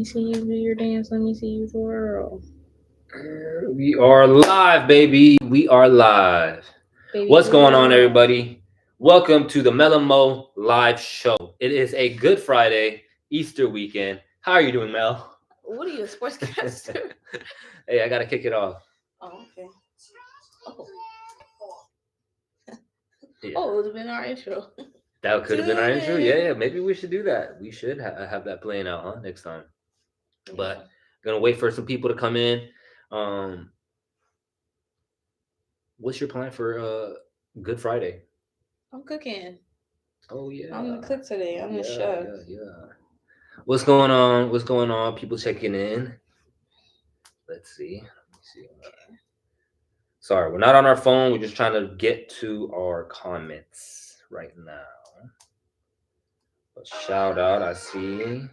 me see you do your dance. Let me see you twirl. We are live, baby. We are live. Baby What's going on, girl. everybody? Welcome to the MelnMo live show. It is a Good Friday, Easter weekend. How are you doing, Mel? What are you, a sportscaster? Hey, I gotta kick it off. Oh, okay. Oh. Yeah. Oh, it would have been our intro. That could have been our intro. Yeah, maybe we should do that. We should have that playing out, huh? Next time. But gonna wait for some people to come in. What's your plan for Good Friday? I'm cooking. Oh yeah. I'm the cook today. I'm the chef. Yeah. What's going on? What's going on? People checking in. Let's see. Sorry, we're not on our phone. We're just trying to get to our comments right now. But shout out, I see.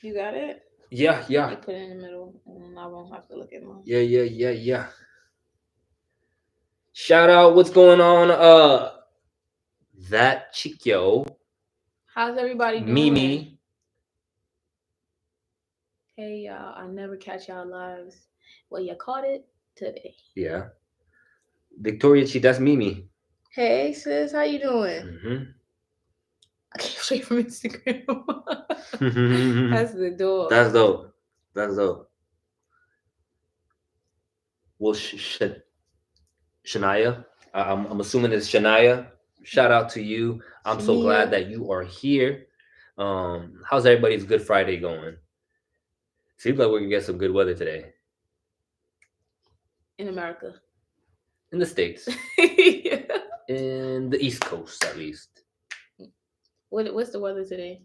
You got it? Yeah. You put it in the middle, and I won't have to look at mine. Yeah. Shout out, what's going on? That Chiquio. How's everybody doing? Mimi. Hey y'all, I never catch y'all lives. Well, you caught it today. Yeah. Victoria, that's Mimi. Hey sis, how you doing? Mm-hmm. I came straight from Instagram. That's the door. That's dope. Well, Shania, I'm assuming it's Shania. Shout out to you. I'm so glad that you are here. How's everybody's Good Friday going? Seems like we're gonna get some good weather today. In America. In the States. Yeah. In the East Coast, at least. What's the weather today?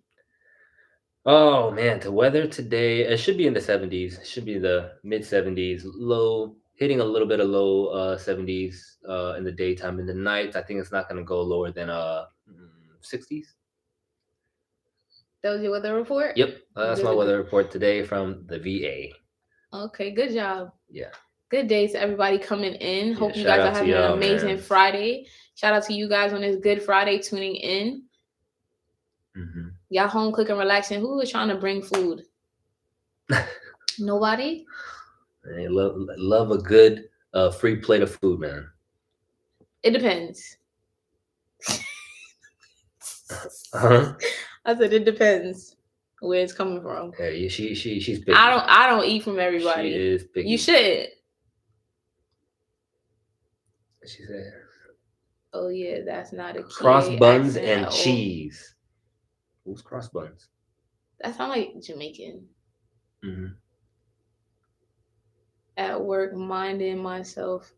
Oh man, the weather today, it should be in the 70s. It should be the mid 70s, low, hitting a little bit of low 70s in the daytime. In the night, I think it's not going to go lower than 60s. That was your weather report? Yep, that's my weather report today from the VA. Okay, good job. Yeah. Good day to everybody coming in. Hope you guys are having an amazing Friday. Shout out to you guys on this Good Friday tuning in. Mm-hmm. Y'all home cooking, relaxing. Who is trying to bring food? Nobody? I love a good free plate of food, man. It depends. Uh-huh. I said it depends where it's coming from. Yeah, she's picky. I don't eat from everybody. She is picky. You should. She said. Oh yeah, that's not a key. Cross buns and cheese. Who's cross buns? That sounds like Jamaican. Mm-hmm. At work, minding myself.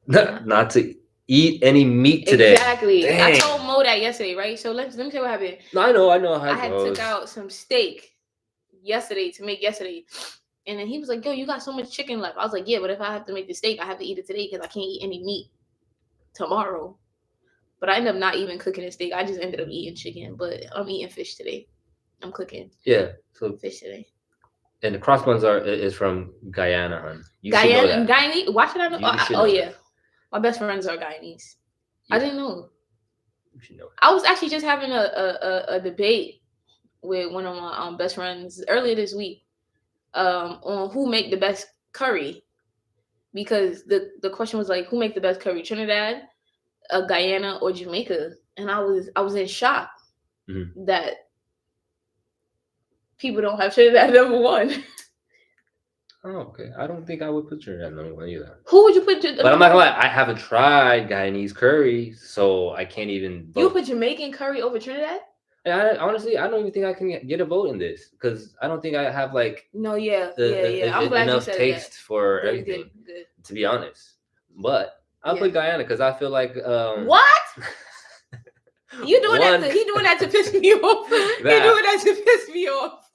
Not to eat any meat today. Exactly. Dang. I told Mo that yesterday, right? So let me tell you what happened. No, I know how it I had took out some steak yesterday to make yesterday. And then he was like, yo, you got so much chicken left. I was like, yeah, but if I have to make the steak, I have to eat it today because I can't eat any meat tomorrow. But I ended up not even cooking a steak. I just ended up eating chicken. But I'm eating fish today. I'm cooking. Yeah. So fish today. And the cross buns is from Guyana, hon. Guyanese? Why should I know? Yeah. My best friends are Guyanese. Yeah. I didn't know. You should know. I was actually just having a debate with one of my best friends earlier this week on who make the best curry. Because the question was like, who make the best curry? Trinidad, Guyana, or Jamaica? And I was in shock that people don't have Trinidad number one. Oh, okay. I don't think I would put Trinidad number one either. Who would you put? But I'm not gonna lie, I haven't tried Guyanese curry, so I can't even vote. You put Jamaican curry over Trinidad? Honestly, I don't even think I can get a vote in this because I don't think I have like I'm glad enough you said taste that. For everything. Good. To be honest, but I'll put Guyana because I feel like what? You doing that? He doing that to piss me off. He doing that to piss me off.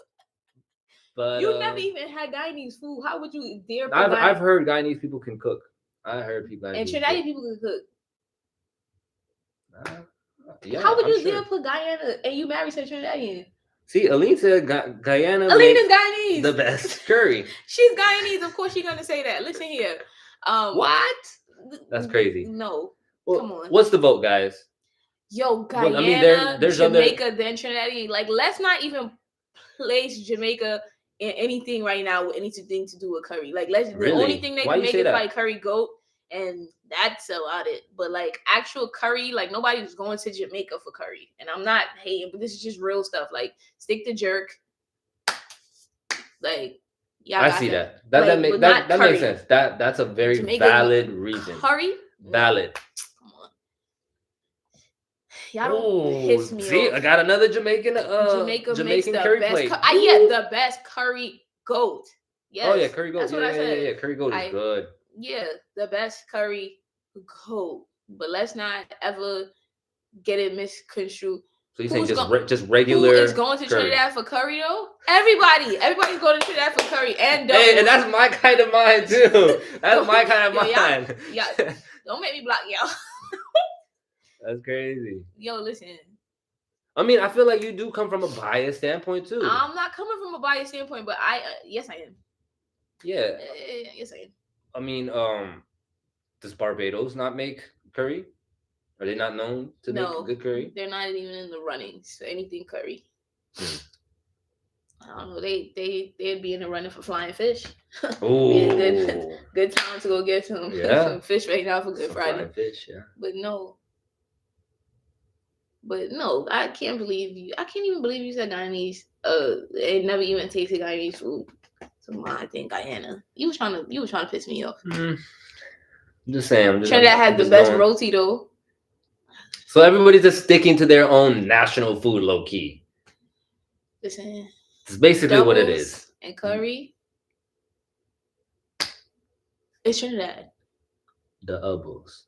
But you never even had Guyanese food. How would you dare? I've heard Guyanese people can cook. I heard people. And Trinidadian people can cook. Yeah, how would you dare put Guyana and you married some Trinidadian? See, Aline said Guyana. Aline is Guyanese. The best curry. She's Guyanese. Of course, she's gonna say that. Listen here. What? That's crazy. No. Well, come on. What's the vote, guys? Yo, Well, I mean, Guyana, there's other. Jamaica, then Trinidadian. Like, let's not even place Jamaica in anything right now with anything to do with curry. Like, the only Really? thing they Why can you make say is probably that? curry goat, and that's about it. But like actual curry, like nobody's going to Jamaica for curry. And I'm not hating, but this is just real stuff. Like, stick to jerk, like y'all I got see that. that. Like, but not That makes curry. sense. That's a very Jamaica valid reason. curry? No, Valid. come on, y'all don't Oh, piss me see, I off. got another Jamaican Jamaica makes Jamaican the curry best. plate. Yeah, Ooh. the best curry goat. Oh yeah, Yes, curry goat. that's Yeah, what I yeah, yeah, said. yeah. Curry goat is I good. Yeah, the best curry goat. But let's not ever get it misconstrued. So you're saying Who's going? just Who is regular going to curry? Trinidad for curry though? Everybody. Everybody's going to Trinidad for curry and Hey, and doubles. that's my kind of mind too. That's my kind Yo, of mind. y'all, don't make me block y'all. That's crazy. Yo, listen. I mean, I feel like you do come from a biased standpoint too. I'm not coming from a biased standpoint, but yes, I am. Yeah. Yes, I am. I mean, does Barbados not make curry? Are they not known to make No, good curry? they're not even in the runnings for anything curry. Hmm. I don't know. They'd be in the running for flying fish. Be a Oh, good time to go get some yeah. some fish right now for Good Some Friday. flying fish, yeah. But no, I can't believe you. I can't even believe you said Guyanese. It never even tasted Guyanese food. So I think Guyana. You was trying to piss me off. I'm just saying. Trinidad I'm has the just best going. roti though. So everybody's just sticking to their own national food, low key. Listen, It's basically what it doubles is. and curry. It's Trinidad. Doubles.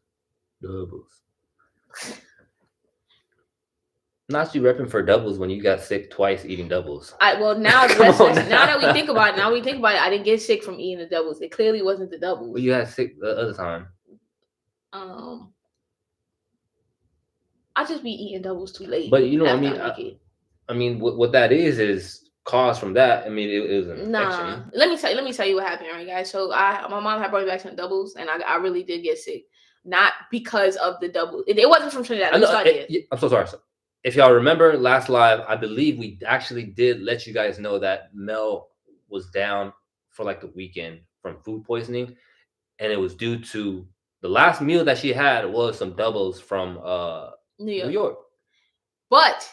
Not you repping for doubles when you got sick twice eating doubles. Well now Come on now that we think about it, I didn't get sick from eating the doubles. It clearly wasn't the doubles. Well, you had sick the other time. I just be eating doubles too late. But you know, I mean, what that is caused from that. I mean, it was an infection. Let me tell you what happened, right, guys. So my mom had brought me back some doubles, and I really did get sick, not because of the double. It wasn't from Trinidad. I know. I'm so sorry. If y'all remember last live, I believe we actually did let you guys know that Mel was down for like the weekend from food poisoning, and it was due to the last meal that she had was some doubles from New York. But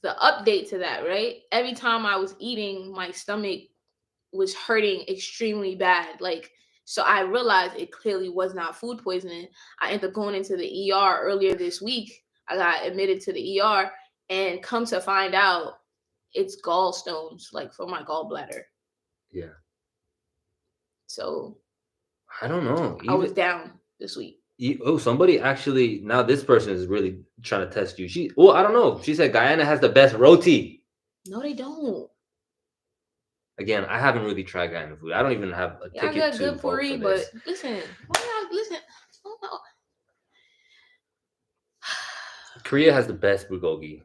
the update to that, right? Every time I was eating, my stomach was hurting extremely bad. Like, so I realized it clearly was not food poisoning. I ended up going into the ER earlier this week. I got admitted to the ER, and come to find out, it's gallstones, like for my gallbladder. Yeah. So I don't know. I was down this week. Somebody actually, now this person is really trying to test you. I don't know. She said Guyana has the best roti. No, they don't. Again, I haven't really tried Guyana food. I don't even have a ticket to good vote for this. But listen, why not listen? Korea has the best bulgogi.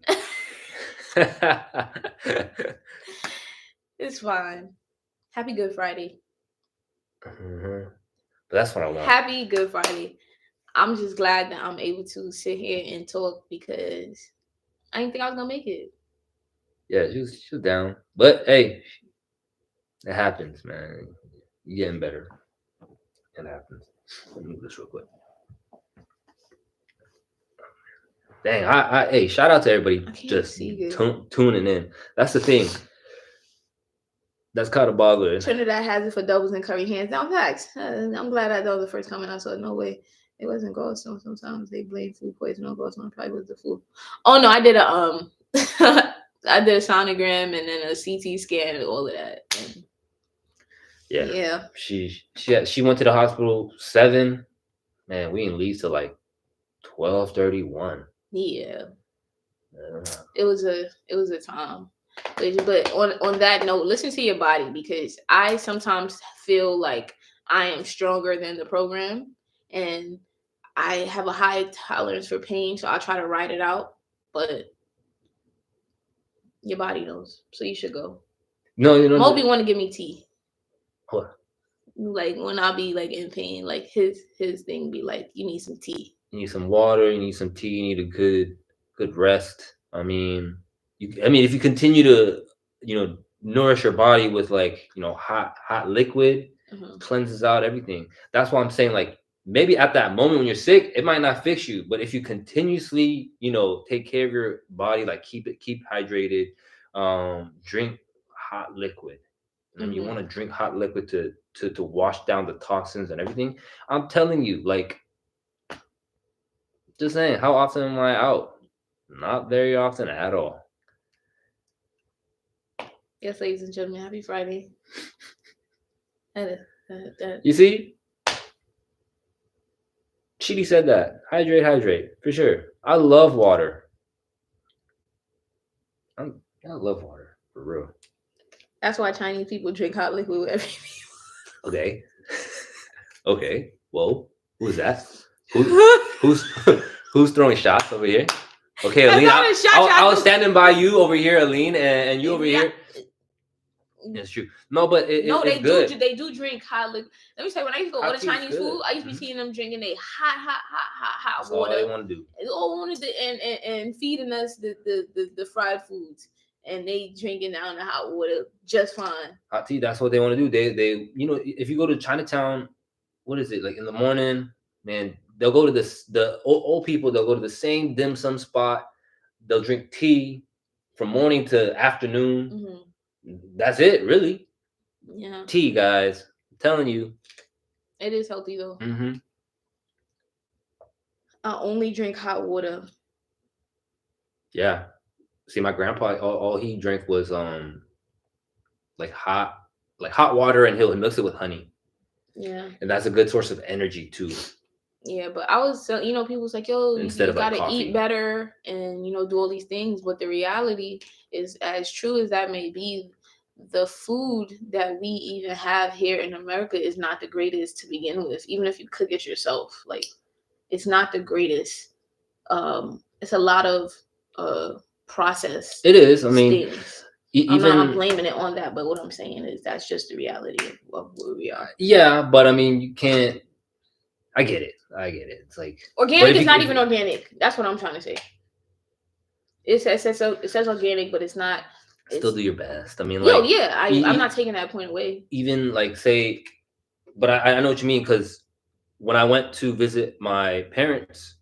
It's fine. Happy Good Friday. Mm-hmm. But that's what I want. Happy Good Friday. I'm just glad that I'm able to sit here and talk because I didn't think I was gonna make it. Yeah, she was down. But hey, it happens, man. You're getting better. It happens. Let me move this real quick. Dang, hey, shout out to everybody just tuning in. That's the thing. That's kind of boggling. Trinidad has it for doubles and curry, hands down facts. I'm glad that was the first comment I saw. No way. It wasn't gallstone. Sometimes they blame food poisoning on gallstone. Probably was the food. Oh no, I did I did a sonogram and then a CT scan and all of that. And yeah. She went to the hospital 7. Man, we didn't leave till like 12:31. Yeah. It was a time. But on that note, listen to your body, because I sometimes feel like I am stronger than the program, and I have a high tolerance for pain, so I try to ride it out. But your body knows, so you should go. No, you know. Moby want to give me tea. What? Like when I be like in pain, like his thing be like, you need some tea. You need some water. You need some tea. You need a good rest. I mean, if you continue to, nourish your body with like, hot liquid, Mhm. cleanses out everything. That's why I'm saying like maybe at that moment when you're sick, it might not fix you, but if you continuously, take care of your body, like keep hydrated, drink hot liquid. And then you want Mhm. to drink hot liquid to wash down the toxins and everything. I'm telling you, like, just saying, how often am I out? Not very often at all. Yes, ladies and gentlemen, happy Friday. That. You see, Chidi said that. Hydrate, for sure. I love water. I love water, for real. That's why Chinese people drink hot liquid with every Okay. Okay. Whoa. Who's that? Who meal. who's who's throwing shots over here? Okay, That's Aline. not a shot. I was Y'all standing by you over here, Aline, and you over do. here. It's true. No, but No, it's they do. good. They do drink hot liquid. Let me tell you, when I used to go Hot order tea is Chinese good. food, I used to be Mhm. seeing them drinking a hot That's all they water. want to do. They all wanted to, and feeding us the fried foods, and they drinking down the hot water just fine. Hot tea. That's what they want to do. They if you go to Chinatown, what is it like in the morning? Man, they'll go to the old people. They'll go to the same dim sum spot. They'll drink tea from morning to afternoon. That's it, really. Yeah, Tea, guys. I'm telling you. it is healthy though. Mm-hmm. I only drink hot water. Yeah. See, my grandpa, all he drank was like hot water, and he'll mix it with honey, Yeah, and that's a good source of energy too, yeah. But I was, people was like, yo, instead you of like gotta eat coffee. better, and do all these things. But the reality is, as true as that may be, the food that we even have here in America is not the greatest to begin with. Even if you cook it yourself, like it's not the greatest. It's a lot of processed It is. I mean, things. I'm not even blaming it on that, but what I'm saying is that's just the reality of where we are. yeah, but I mean, you can't. I get it. It's like, but Organic if is you not even organic. That's what I'm trying to say. It says organic, but it's not. still It's do your best. I mean, yo, like, yeah. I'm not taking that point away. even like say, but I know what you mean, because when I went to visit my parents,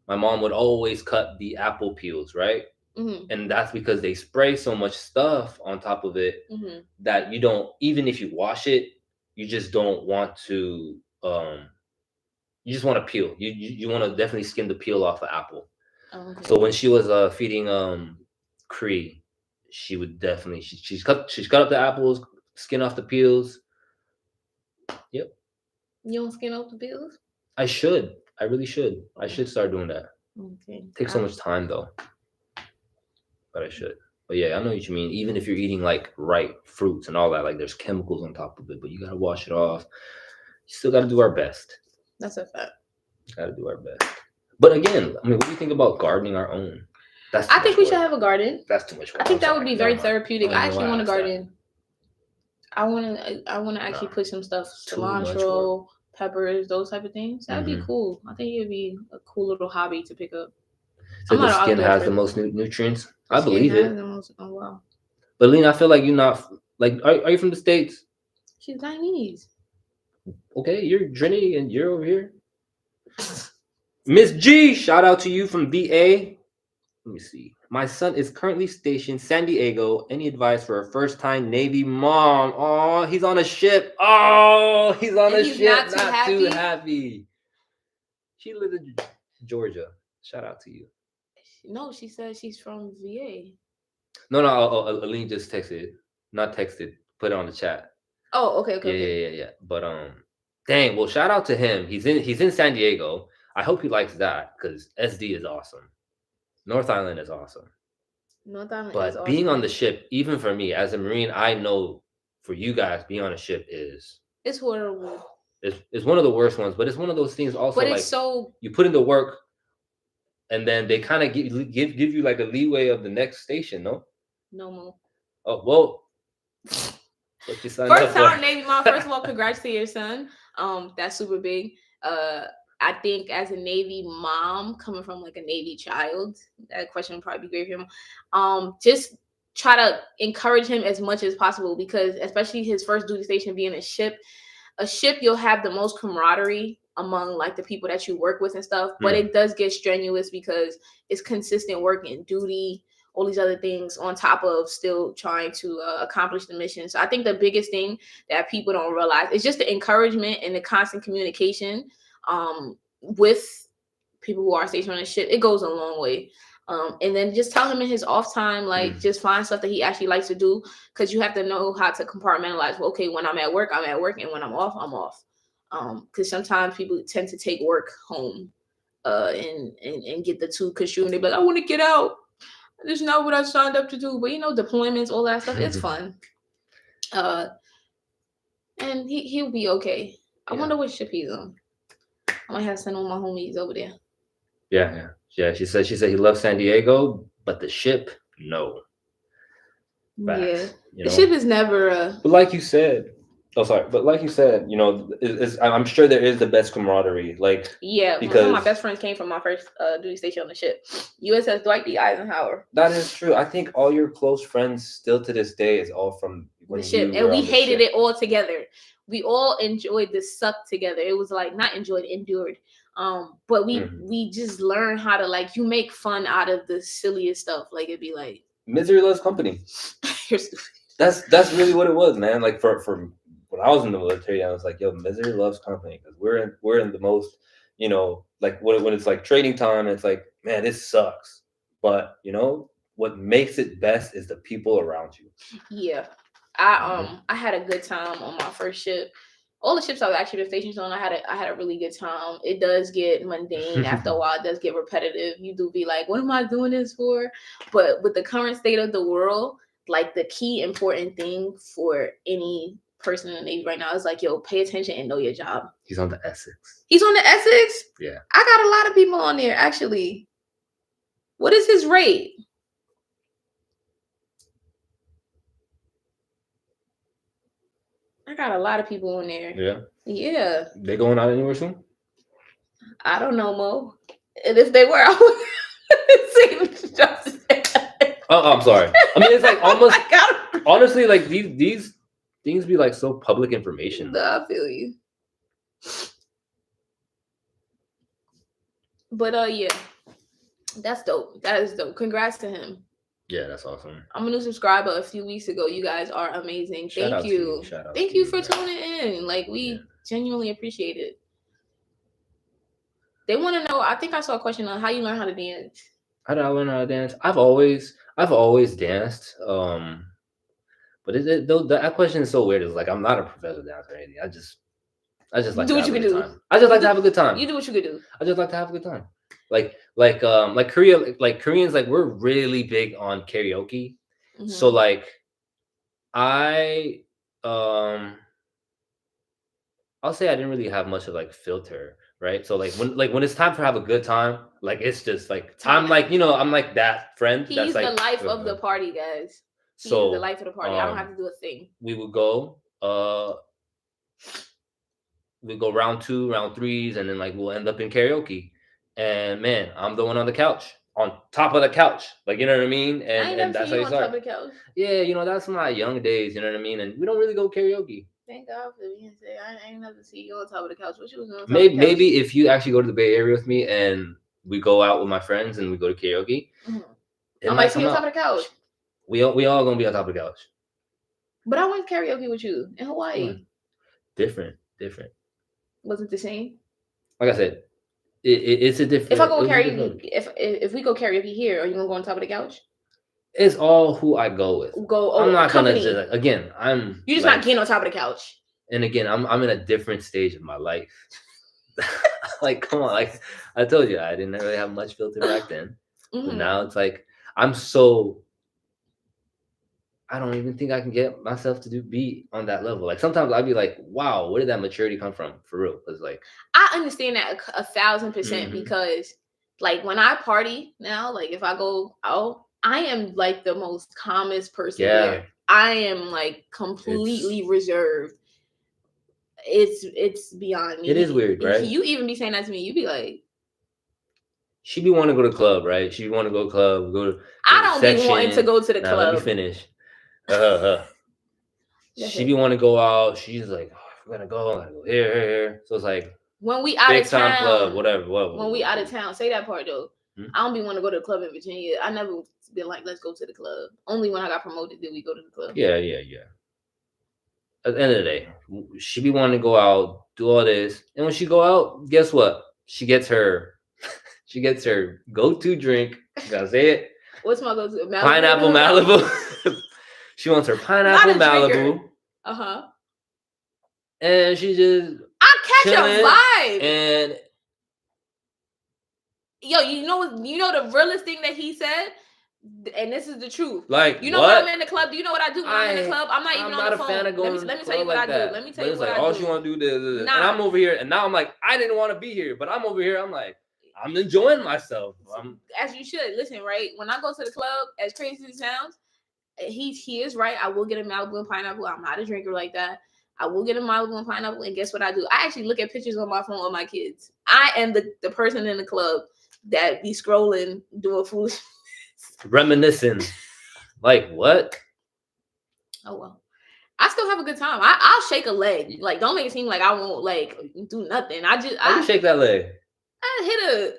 my mom would always cut the apple peels, right? Mm-hmm. And that's because they spray so much stuff on top of it Mm-hmm. that you don't, even if you wash it, you just don't want to you just want to peel. You want to definitely skim the peel off an apple. Oh, okay. So when she was feeding Cree, she would definitely she's cut up the apples, skin off the peels. Yep. You don't skin off the peels? I should. I really should. I should start doing that. Okay. Takes so much time though, but I should. But yeah, I know what you mean. Even if you're eating like ripe fruits and all that, like there's chemicals on top of it, but you gotta wash it off. You still gotta do our best. That's a fact. Gotta do our best. But again, I mean, what do you think about gardening our own? That's I think we should have a garden. That's too much work. I think I'm that would sorry. be Never very mind. therapeutic. don't I even know actually why want a asked that. garden. I want to actually Nah, put some stuff, too much work. cilantro, peppers, those type of things. That'd be Mhm. cool. I think it'd be a cool little hobby to pick up. So I'm the not an skin outdoor has the person. most nutrients. The I skin believe has it. the most. Oh wow. But Lena, I feel like you're not like. Are you from the States? She's Chinese. Okay, you're Trinity and you're over here. Miss G, shout out to you from VA. Let me see. My son is currently stationed San Diego. Any advice for a first-time Navy mom? Oh, he's on a ship. Oh, he's on And a he's ship. not too Not too happy. happy. She lives in Georgia. Shout out to you. No, she said she's from VA. No, Aline just texted. Not texted. Put it on the chat. Oh, okay, okay, Yeah, okay. yeah. But dang. Well, shout out to him. He's in San Diego. I hope he likes that because SD is awesome. North Island is awesome. North Island is But being on awesome. the ship, even for me as a Marine, I know for you guys, being on a ship is It's horrible. it's one of the worst ones. But it's one of those things also But like it's so you put into work, and then they kind of give you like a leeway of the next station. No. no more. Oh well, what you signed First up for? time Navy mom. First of all, congrats to your son. That's super big. I think as a Navy mom, coming from like a Navy child, that question would probably be great for him. Just try to encourage him as much as possible, because especially his first duty station being a ship, you'll have the most camaraderie among like the people that you work with and stuff. But it does get strenuous because it's consistent work and duty, all these other things on top of still trying to accomplish the mission. So I think the biggest thing that people don't realize is just the encouragement and the constant communication with people who are stationed on the ship. It goes a long way. And then just tell him in his off time, like just find stuff that he actually likes to do, because you have to know how to compartmentalize. Well, okay, when I'm at work, and when I'm off. Because sometimes people tend to take work home, and get the two consumed. They be like, I want to get out. This is not what I signed up to do. But deployments, all that stuff, it's fun. And he'll be okay. I wonder what ship he's on. I might have to send one of my homies over there. Yeah. She said he loves San Diego, but the ship, no. Facts, the ship is never. But like you said, I'm sure there is the best camaraderie. Like, because my best friends came from my first duty station on the ship, USS Dwight D. Eisenhower. That is true. I think all your close friends still to this day is all from the ship, and we hated it all together. We all enjoyed the suck together. It was like not enjoyed, endured. But we just learn how to, like, you make fun out of the silliest stuff. Like, it'd be like misery loves company. You're stupid. That's really what it was, man. Like for when I was in the military, I was like, yo, misery loves company, because we're in the most, like when it's like trading time, it's like, man, this sucks. But what makes it best is the people around you. Yeah. I had a good time on my first ship. All the ships I was actually stationed on, I had a really good time. It does get mundane after a while. It does get repetitive. You do be like, what am I doing this for? But with the current state of the world, like, the key important thing for any person in the Navy right now is like, yo, pay attention and know your job. He's on the Essex. He's on the Essex? Yeah. I got a lot of people on there, actually. What is his rate? I got a lot of people on there. Yeah. Yeah. They going out anywhere soon? I don't know, Mo. And if they were, I would say just. Oh, I'm sorry. I mean, it's like almost. Honestly, like these things be like so public information. I feel you. But yeah, that's dope. That is dope. Congrats to him. Yeah, that's awesome. I'm a new subscriber a few weeks ago. You guys are amazing. Thank you. Thank you for tuning in. Like, we genuinely appreciate it. They want to know. I think I saw a question on how you learn how to dance. How did I learn how to dance? I've always danced. But that question is so weird. It's like, I'm not a professional dancer or anything. I just like do to what have you a can good do. time. I just like to have a good time. You do what you can do. I just like to have a good time. Like Korea, like Koreans, like, we're really big on karaoke. Mm-hmm. So like I'll say I didn't really have much of like filter, right? So like when it's time for have a good time, like, it's just like I'm like, I'm like that friend. He's the life of the party, guys. He's the life of the party. I don't have to do a thing. We would go round 2, round 3s, and then like we'll end up in karaoke. And man, I'm the one on the couch, on top of the couch, like, you know what I mean? And that's how you start. Top of the couch. Yeah, that's my young days, you know what I mean? And we don't really go karaoke. Thank God for being said. I ain't never see you on top of the couch. What you was on top maybe, of the couch? Maybe if you actually go to the Bay Area with me and we go out with my friends and we go to karaoke, I might see you on top of the couch. We all gonna be on top of the couch. But I went karaoke with you in Hawaii. Different. Was it the same? Like I said, it's a different. If I go karaoke, if we go karaoke here, are you gonna go on top of the couch? It's all who I go with. I'm not company. Gonna just, again. You're just not getting on top of the couch. And again, I'm in a different stage of my life. Like, come on, like I told you, I didn't really have much filter back then. But now it's like I don't even think I can get myself to be on that level. Like, sometimes I'd be like, wow, where did that maturity come from? For real. Because like, I understand that 1,000% because like when I party now, like if I go out, I am like the most calmest person there. I am like completely reserved. It's beyond me. It is weird, right? You even be saying that to me. You be like, she be wanting to go to club, right? She want to go to club, I go to don't be wanting to section. go to the Now let me club. finish. She be want to go out. She's like, oh, I'm gonna go here. So it's like when we out big of time club, town, whatever. when we out of town, say that part though. I don't be want to go to the club in Virginia. I never been like, let's go to the club. Only when I got promoted did we go to the club. Yeah. At the end of the day, she be wanting to go out, do all this, and when she go out, guess what? She gets her go-to drink. Gotta say it. What's my go-to? Malibu? Pineapple Malibu. She wants her pineapple Malibu. And she just I catch a vibe. And yo, you know the realest thing that he said, and this is the truth. Like, you know what? when I'm in the club? Do you know what I do when I'm in the club? I'm not even on the phone. Fan of going let me tell you what like I do. Let me tell you what I do. All she want to do this. And I'm over here, and now I'm like, I didn't want to be here, but I'm over here. I'm like, I'm enjoying myself. As you should. Listen, right? When I go to the club, as crazy as it sounds, he is right. I will get a Malibu and pineapple. I'm not a drinker like that. I will get a Malibu and pineapple, and guess what I do? I actually look at pictures on my phone of my kids. I am the person in the club that be scrolling, doing foolish, reminiscing. Like what? Oh well. I still have a good time. I'll shake a leg. Like, don't make it seem like I won't like do nothing. I shake that leg. I hit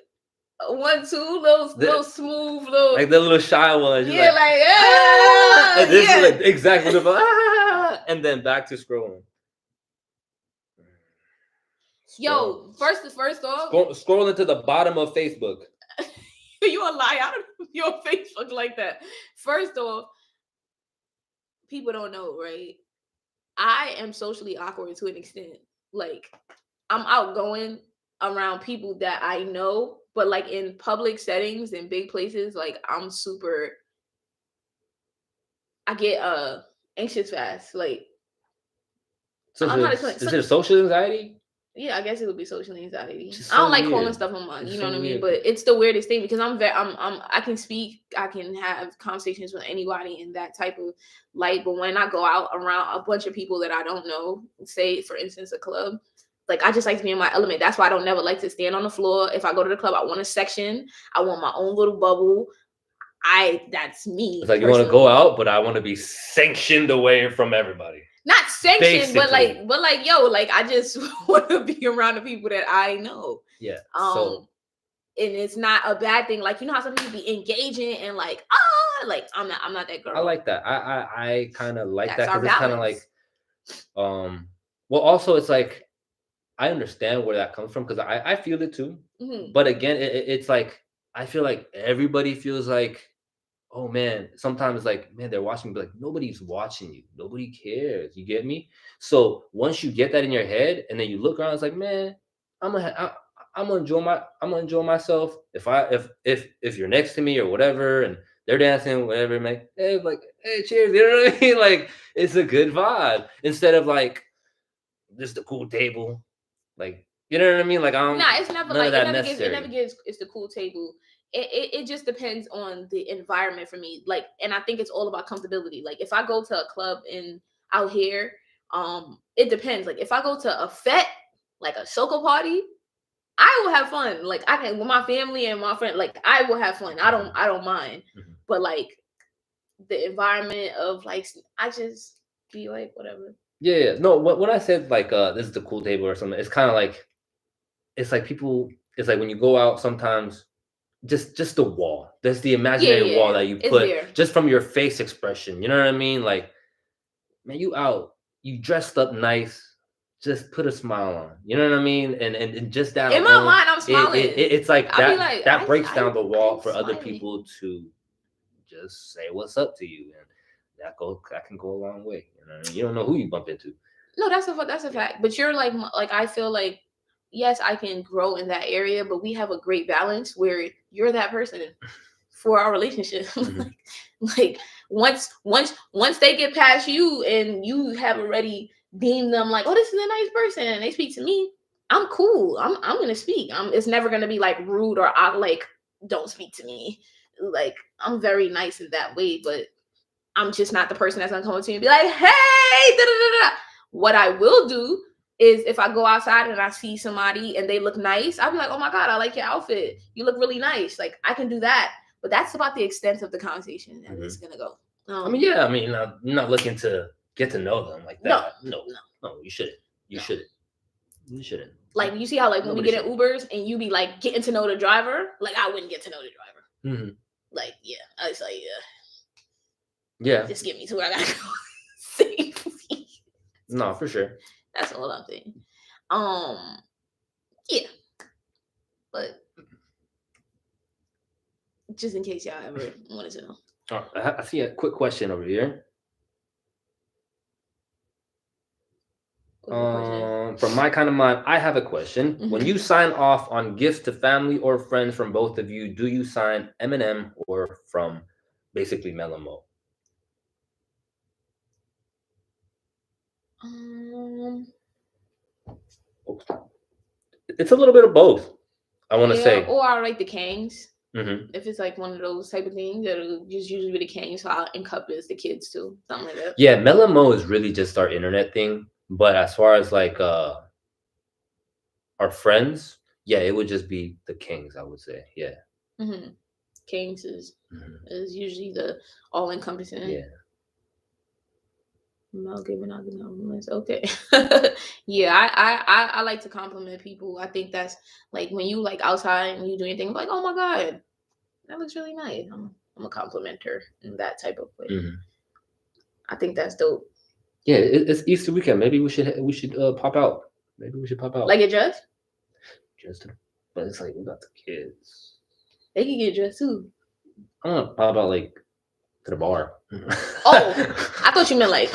a 1, 2, little smooth, little like the little shy ones. Yeah, like this is like exactly the and then back to scrolling. Yo, first off, scrolling to the bottom of Facebook. You a lie? I don't know if you're on Facebook like that. First off, people don't know, right? I am socially awkward to an extent. Like, I'm outgoing around people that I know, but like in public settings and big places, like I'm super. I get anxious fast. Like, so is it social anxiety? Yeah, I guess it would be social anxiety. I don't like calling stuff on mine, you know what I mean? But it's the weirdest thing because I can speak, I can have conversations with anybody in that type of light. But when I go out around a bunch of people that I don't know, say for instance a club, like I just like to be in my element. That's why I don't never like to stand on the floor. If I go to the club, I want a section. I want my own little bubble. That's me. It's like you want to go out, but I want to be sanctioned away from everybody. Not sanctioned, but like, yo, like I just want to be around the people that I know. Yeah. And it's not a bad thing. Like, you know how some people be engaging and like, like I'm not that girl. I like that. I kind of like that because it's kind of like, well, also it's like I understand where that comes from because I feel it too. Mm-hmm. But again, it's like I feel like everybody feels like, oh man, sometimes like, man, they're watching me, but like nobody's watching you. Nobody cares. You get me? So once you get that in your head and then you look around, it's like, man, I'm gonna enjoy myself. If you're next to me or whatever, and they're dancing, whatever, like, hey, cheers. You know what I mean? Like, it's a good vibe. Instead of like, this is the cool table. Like, you know what I mean? Like, it's never like it never gives it's the cool table. It just depends on the environment for me. Like, and I think it's all about comfortability. Like, if I go to a club out here, it depends. Like, if I go to a fete, like a soca party, I will have fun. Like, I can with my family and my friend. Like, I will have fun. I don't mind. Mm-hmm. But like the environment of like, I just be like whatever. Yeah. No, when I said like this is the cool table or something, it's kind of like it's like people. It's like when you go out sometimes. Just the wall. There's the imaginary wall that you put just from your face expression. You know what I mean? Like, man, you out, you dressed up nice. Just put a smile on. You know what I mean? And just that. In my mind, I'm smiling. It's like that. That breaks down the wall for other people to just say what's up to you, and that can go a long way. You know what I mean? You don't know who you bump into. No, that's a fact. But you're like I feel like. Yes, I can grow in that area, but we have a great balance where you're that person for our relationship. Mm-hmm. Like once they get past you and you have already deemed them like, oh, this is a nice person, and they speak to me, I'm cool. I'm gonna speak. It's never gonna be like rude or like don't speak to me. Like I'm very nice in that way, but I'm just not the person that's gonna come up to you and be like, hey, da da da da. What I will do is if I go outside and I see somebody and they look nice, I'll be like, oh my God, I like your outfit. You look really nice. Like, I can do that. But that's about the extent of the conversation that it's going to go. I mean, yeah, I mean, you're not looking to get to know them like that. No, you shouldn't. You shouldn't. You shouldn't. Like, you see how, like, when we get in Ubers and you be like getting to know the driver, like, I wouldn't get to know the driver. Mm-hmm. Like, yeah, I was like, yeah, just get me to where I gotta go safely. No, for sure. That's all I'm saying. Yeah, but just in case y'all ever wanted to know. I see a quick question over here. From my kind of mind, I have a question. Mm-hmm. When you sign off on gifts to family or friends from both of you, do you sign M&M or from basically MelnMo? It's a little bit of both, I want to say. Or I write the Kangs. Mm-hmm. If it's like one of those type of things, that'll just usually be the Kangs, so I'll encompass the kids too, something like that. Yeah, MelnMo is really just our internet thing. But as far as like our friends, yeah, it would just be the Kings, I would say. Yeah. Mm-hmm. Kings is usually the all encompassing. Yeah. No giving out the numbers. Okay. Yeah, I like to compliment people. I think that's like when you like outside and you do anything like, oh my God, that looks really nice. I'm a complimenter in that type of way. Mm-hmm. I think that's dope. Yeah, it's Easter weekend. Maybe we should pop out. Maybe we should pop out. Like get dressed? But it's like we got the kids. They can get dressed too. I'm gonna pop out like to the bar. Oh, I thought you meant like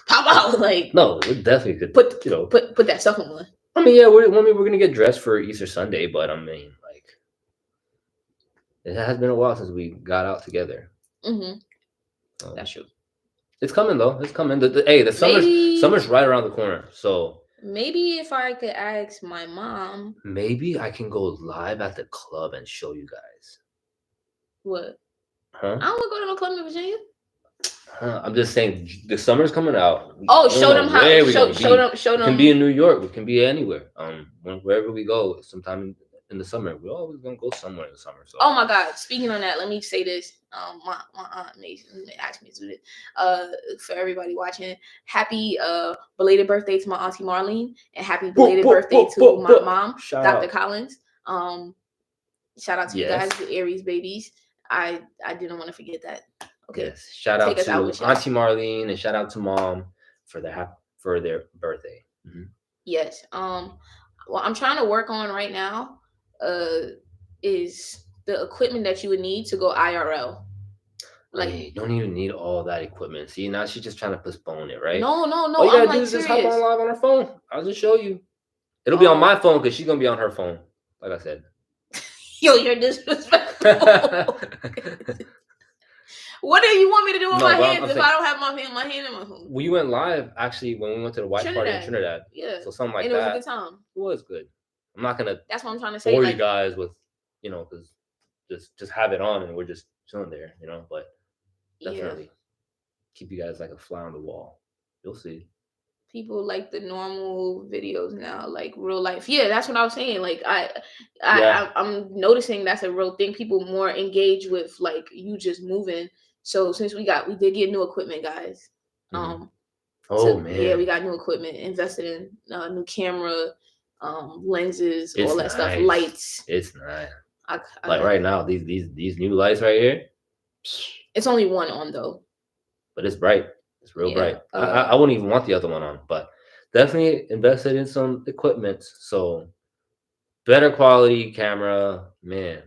pop out like. No, we definitely could put that stuff on. I mean, yeah, we're gonna get dressed for Easter Sunday, but I mean, like, it has been a while since we got out together. Mm-hmm. That's true. It's coming though. It's coming. The summer's right around the corner. So maybe if I could ask my mom, maybe I can go live at the club and show you guys. What? Huh? I don't want to go to no club in Virginia. I'm just saying the summer's coming out. Show them how. Show them. We can be in New York. We can be anywhere. Wherever we go, sometime in the summer, we're always gonna go somewhere in the summer. So. Oh my God! Speaking on that, let me say this. My aunt Mason asked me to do this. For everybody watching, happy belated birthday to my auntie Marlene, and happy belated birthday to my mom, Dr. Collins. Shout out to you guys, the Aries babies. I didn't want to forget that. Okay. Yes. Shout out to Auntie Marlene and shout out to Mom for their birthday. Mm-hmm. Yes. What I'm trying to work on right now is the equipment that you would need to go IRL. Like, you don't even need all that equipment. See, now she's just trying to postpone it, right? No. All you gotta do is just hop on live on her phone. I'll just show you. It'll be on my phone because she's gonna be on her phone, like I said. Yo, you're disrespectful. What do you want me to do with my hands if I don't have my hand in my phone? We went live actually when we went to the white party in Trinidad. Yeah. So something like that. And it was a good time. It was good. I'm not gonna. That's what I'm trying to say. Bore you guys with, because just have it on and we're just chilling there, But definitely keep you guys like a fly on the wall. You'll see. People like the normal videos now, like real life. Yeah, that's what I was saying. Like I'm noticing that's a real thing. People more engage with like you just moving. So since we did get new equipment, guys. Man. Yeah, we got new equipment. Invested in new camera, lenses, all that stuff, lights. It's nice. Like right now, these new lights right here. It's only one on though. But it's bright. It's real bright. I wouldn't even want the other one on, but definitely invested in some equipment. So better quality camera, man.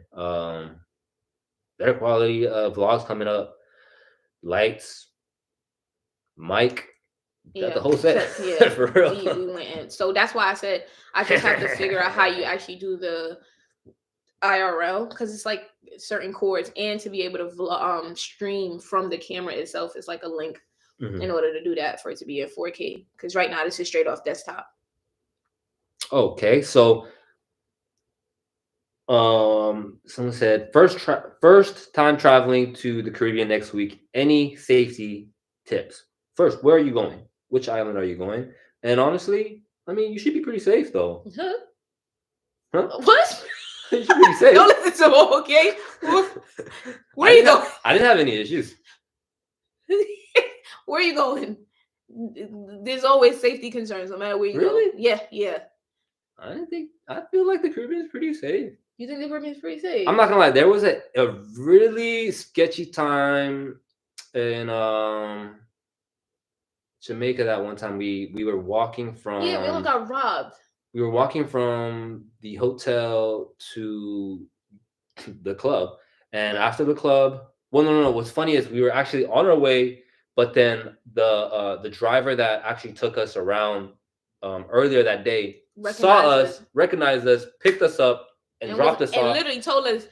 Better quality vlogs coming up. Lights, mic, got the whole set. Yeah, for real. We went in. So that's why I said I just have to figure out how you actually do the IRL, because it's like certain cords, and to be able to stream from the camera itself is like a link in order to do that for it to be in 4K. Because right now this is straight off desktop. Okay, so someone said first time traveling to the Caribbean next week. Any safety tips? First, where are you going? Which island are you going? And honestly, I mean, you should be pretty safe though. Huh? Huh? What? You should be pretty safe. Don't listen to him, okay? Where you going? I didn't have any issues. Where you going? There's always safety concerns no matter where you Really? go. Yeah. I feel like the Caribbean is pretty safe. You think the Caribbean's pretty safe? I'm not gonna lie. There was a really sketchy time in Jamaica that one time. We were walking from. Yeah, we all got robbed. We were walking from the hotel to the club, and after the club, well, no. What's funny is we were actually on our way, but then the driver that actually took us around earlier that day saw us, recognized us, picked us up, and dropped us off, and literally told us,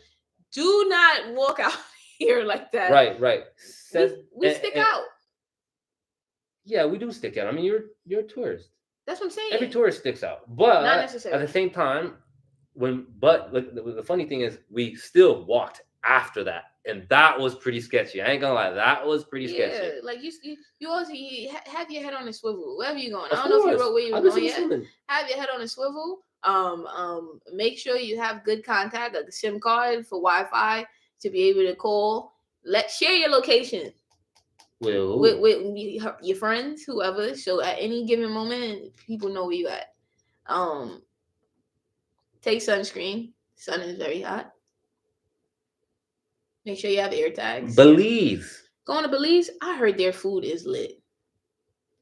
"Do not walk out here like that." Right. We stick out. Yeah, we do stick out. I mean, you're a tourist. That's what I'm saying. Every tourist sticks out, but not necessarily. at the same time, the funny thing is, we still walked after that, and that was pretty sketchy. I ain't gonna lie, that was pretty sketchy. Yeah, like you also have your head on a swivel wherever you're going. I don't know if you wrote where you were going yet. Have your head on a swivel. Make sure you have good contact, like a SIM card for Wi-Fi to be able to call. Share your location. With your friends, whoever. So at any given moment, people know where you at. Take sunscreen. Sun is very hot. Make sure you have air tags. Belize. Going to Belize, I heard their food is lit.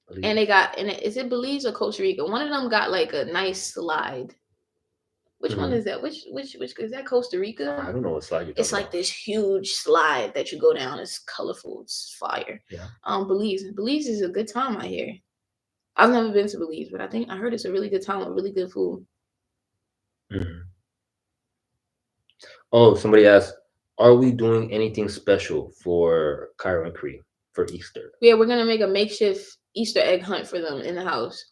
Belize. And they got, is it Belize or Costa Rica? One of them got like a nice slide. Which one is that? Which is that Costa Rica? I don't know what slide you're talking It's like about. this huge slide that you go down. It's colorful. It's fire. Yeah. Belize is a good time out here. I've never been to Belize, but I heard it's a really good time with really good food. Mm-hmm. Oh, somebody asked, are we doing anything special for Cairo Cree for Easter? Yeah, we're gonna make a makeshift Easter egg hunt for them in the house.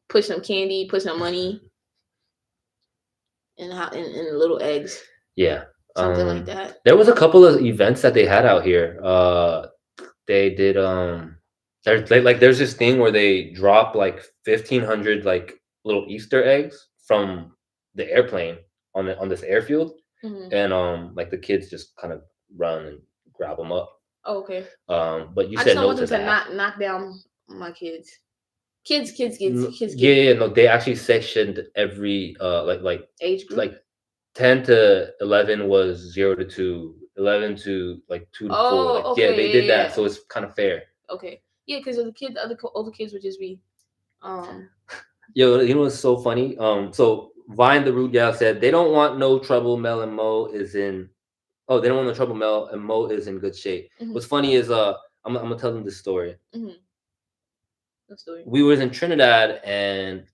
Put some candy, put some money. In little eggs. Yeah. Something like that. There was a couple of events that they had out here. They did there's this thing where they drop like 1,500 like little Easter eggs from the airplane on this airfield. Mm-hmm. And like the kids just kind of run and grab them up. Oh, okay. But you said no to that. Not knock down my kids. Kids. Yeah, no, they actually sectioned every like age group. Like 10 to 11 was 0 to 2, 11 to like 2 to 4. Like, okay, yeah, they did that, so it's kind of fair. Okay, yeah, because the older kids would just be. Yo, you know what's so funny? So Vine the Rude Gal said they don't want no trouble. MelnMo is in. Oh, they don't want no trouble. MelnMo is in good shape. Mm-hmm. What's funny is I'm gonna tell them this story. Mm-hmm. We was in Trinidad, and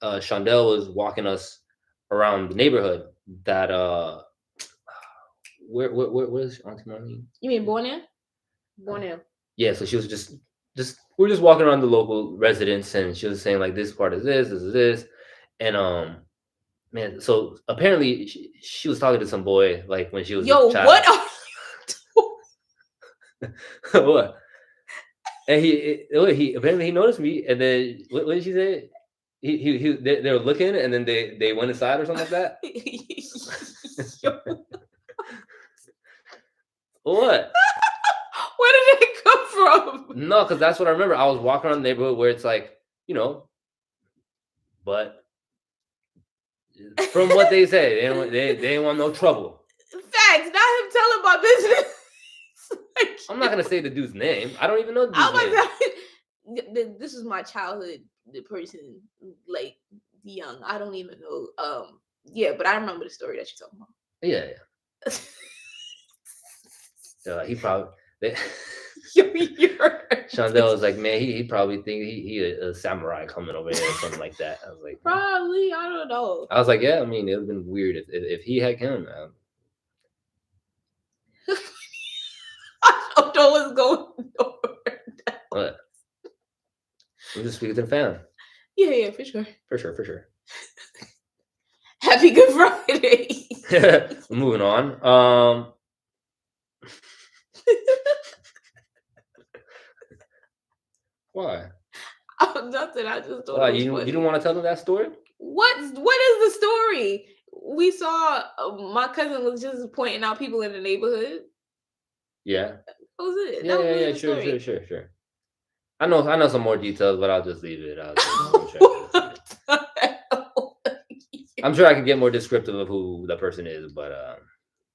Shondell was walking us around the neighborhood. That where's Auntie Marlene? You mean Borneo? Borneo. Yeah, so she was just we're just walking around the local residence, and she was saying like this part is this is this, and man, so apparently she was talking to some boy like when she was a child. What are you doing? What? And he apparently he noticed me, and then what did she say? They were looking, and then they went inside or something like that. What? Where did it come from? No, because that's what I remember. I was walking around the neighborhood where it's like, but from what they say, they didn't want no trouble. Facts, not him telling my business. I'm not gonna say the dude's name. I don't even know the dude's name. This is my childhood. The person like young. I don't even know. Yeah, but I remember the story that you're talking about. Yeah. He probably. Shondell was like, man, he probably think he a samurai coming over here or something like that. I was like, probably, I don't know. I was like, yeah, I mean, it would have been weird if he had come. I don't know what's going on. What? I'm just speaking to the fan. Yeah, for sure. For sure. Happy Good Friday. Moving on. Why? I'm about nothing. I just thought Why, it was you funny. didn't want to tell them that story? What is the story? We saw my cousin was just pointing out people in the neighborhood. Yeah. That was it. Yeah, That was yeah, really yeah. the Sure, story. sure. I know some more details, but I'll just leave it. I'm sure I can get more descriptive of who the person is, but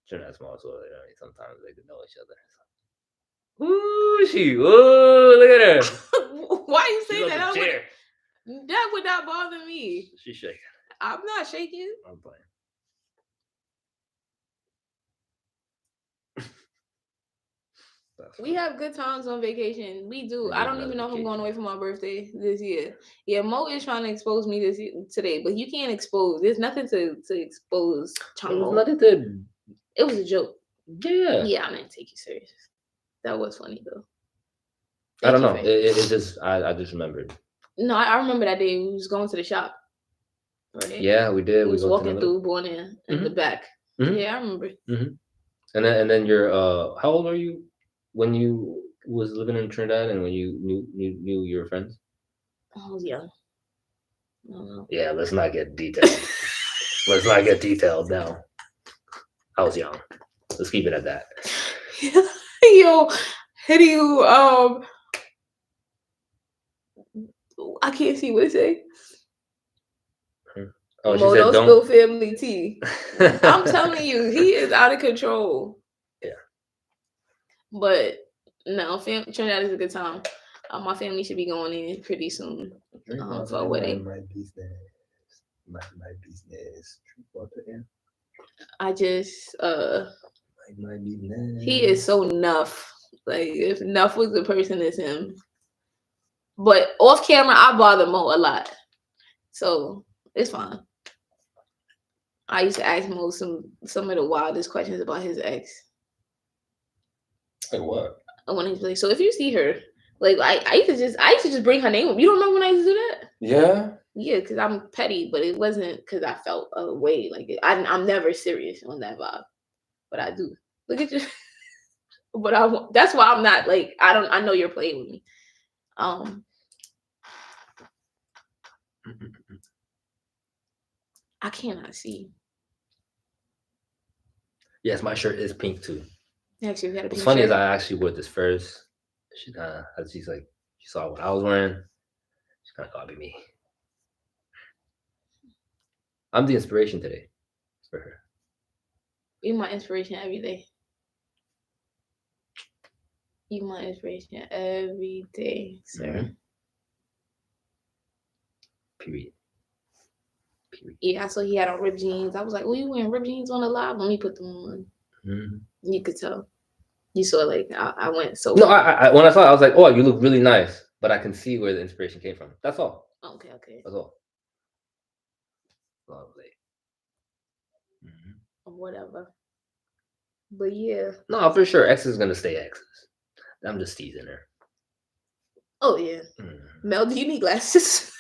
Trinidad small, so sometimes they could know each other. Ooh, look at her. Why you say She's that? on the chair. That would not bother me. She's shaking. I'm not shaking. I'm playing. We have good times on vacation. We do. I don't even know if I'm going away for my birthday this year. Yeah, Mo is trying to expose me today, but you can't expose. There's nothing to expose. It was nothing to. It was a joke. Yeah. Yeah, I didn't take you serious. That was funny though. I don't know. It just I just remembered. No, I remember that day we was going to the shop. Right? Yeah, we did. We was walking through Borneo in the back. Mm-hmm. Yeah, I remember. Mm-hmm. And then you're how old are you when you was living in Trinidad and when you knew your friends? I was young. I don't know. Yeah, let's not get detailed. Let's not get detailed now. I was young. Let's keep it at that. Yo, how do you I can't see what it say. Oh, she Mo, said, don't spill family tea. I'm telling you, he is out of control. Yeah. But no, Trinidad is a good time. My family should be going in pretty soon for a wedding. My business. I just my business. he is so Nuff. Like if Nuff was the person, it's him. But off camera, I bother Mo a lot, so it's fine. I used to ask Mo some of the wildest questions about his ex. Like what? When he's like, so if you see her, like I used to just bring her name up. You don't know when I used to do that? Yeah. Yeah, because I'm petty, but it wasn't because I felt a way. Like I'm never serious on that vibe, but I do. Look at you. But that's why I'm not like I know you're playing with me. I cannot see. Yes, my shirt is pink too. Actually, we had a pink What's funny shirt. is I actually wore this first. She's like, she saw what I was wearing. She kind of copied me. I'm the inspiration today for her. You're my inspiration every day. You my inspiration every day, sir. Mm-hmm. Period. Yeah, I saw he had on ripped jeans. I was like, "Oh, you wearing ripped jeans on the live? Let me put them on." Mm-hmm. You could tell. You saw like I went so. No, I when I saw it, I was like, "Oh, you look really nice," but I can see where the inspiration came from. That's all. Okay. That's all. Lovely. Mm-hmm. Whatever. But yeah. No, for sure. X is gonna stay X's. I'm just teasing her. Oh yeah. Mm-hmm. Mel, do you need glasses?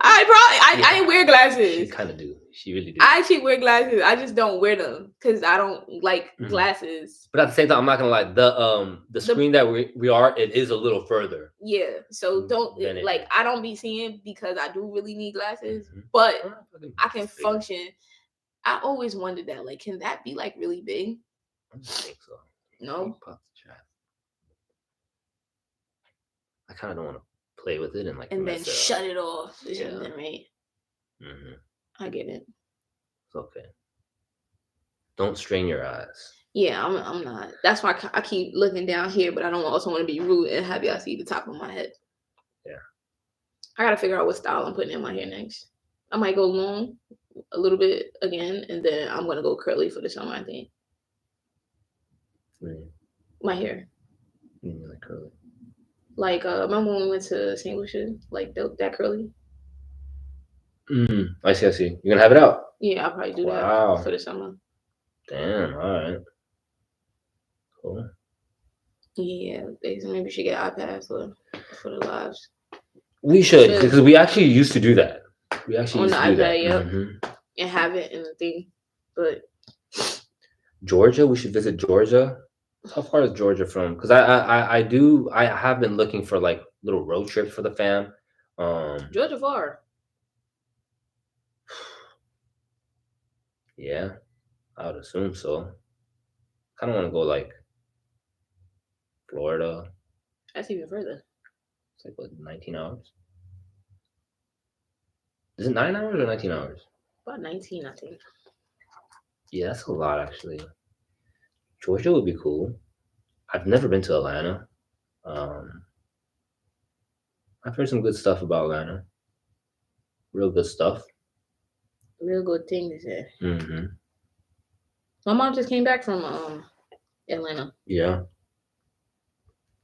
I didn't wear glasses. She kind of do. She really do. I actually wear glasses. I just don't wear them because I don't like glasses. But at the same time, I'm not gonna lie. The screen that we are, it is a little further. Yeah. So I don't be seeing because I do really need glasses, but I can function. I always wondered that. Like, can that be like really big? I don't think so. No. I kind of don't want to play with it and then shut it off. Yeah. Right. Mm-hmm. I get it. It's okay. Don't strain your eyes. Yeah, I'm not. That's why I keep looking down here, but I don't also want to be rude and have y'all see the top of my head. Yeah. I gotta figure out what style I'm putting in my hair next. I might go long a little bit again, and then I'm gonna go curly for the summer, I think. My hair. Like curly. Like remember when we went to St. Lucia? Like that curly? I see. You're gonna have it out? Yeah, I'll probably do that for the summer. Damn, alright. Cool. Yeah, maybe we should get an iPad for the lives. We should, because we actually used to do that. We actually on used the to do iPad, that. And have it in the thing. But Georgia, we should visit Georgia How far is Georgia from? Because I have been looking for like little road trips for the fam. Georgia far. Yeah, I would assume so. Kind of want to go like Florida. That's even further. It's like what, 19 hours? Is it 9 hours or 19 hours? About 19, I think. Yeah, that's a lot actually. Georgia would be cool. I've never been to Atlanta. Um, I've heard some good stuff about Atlanta. Real good stuff. Real good thing to say. Mm-hmm. My mom just came back from Atlanta. Yeah.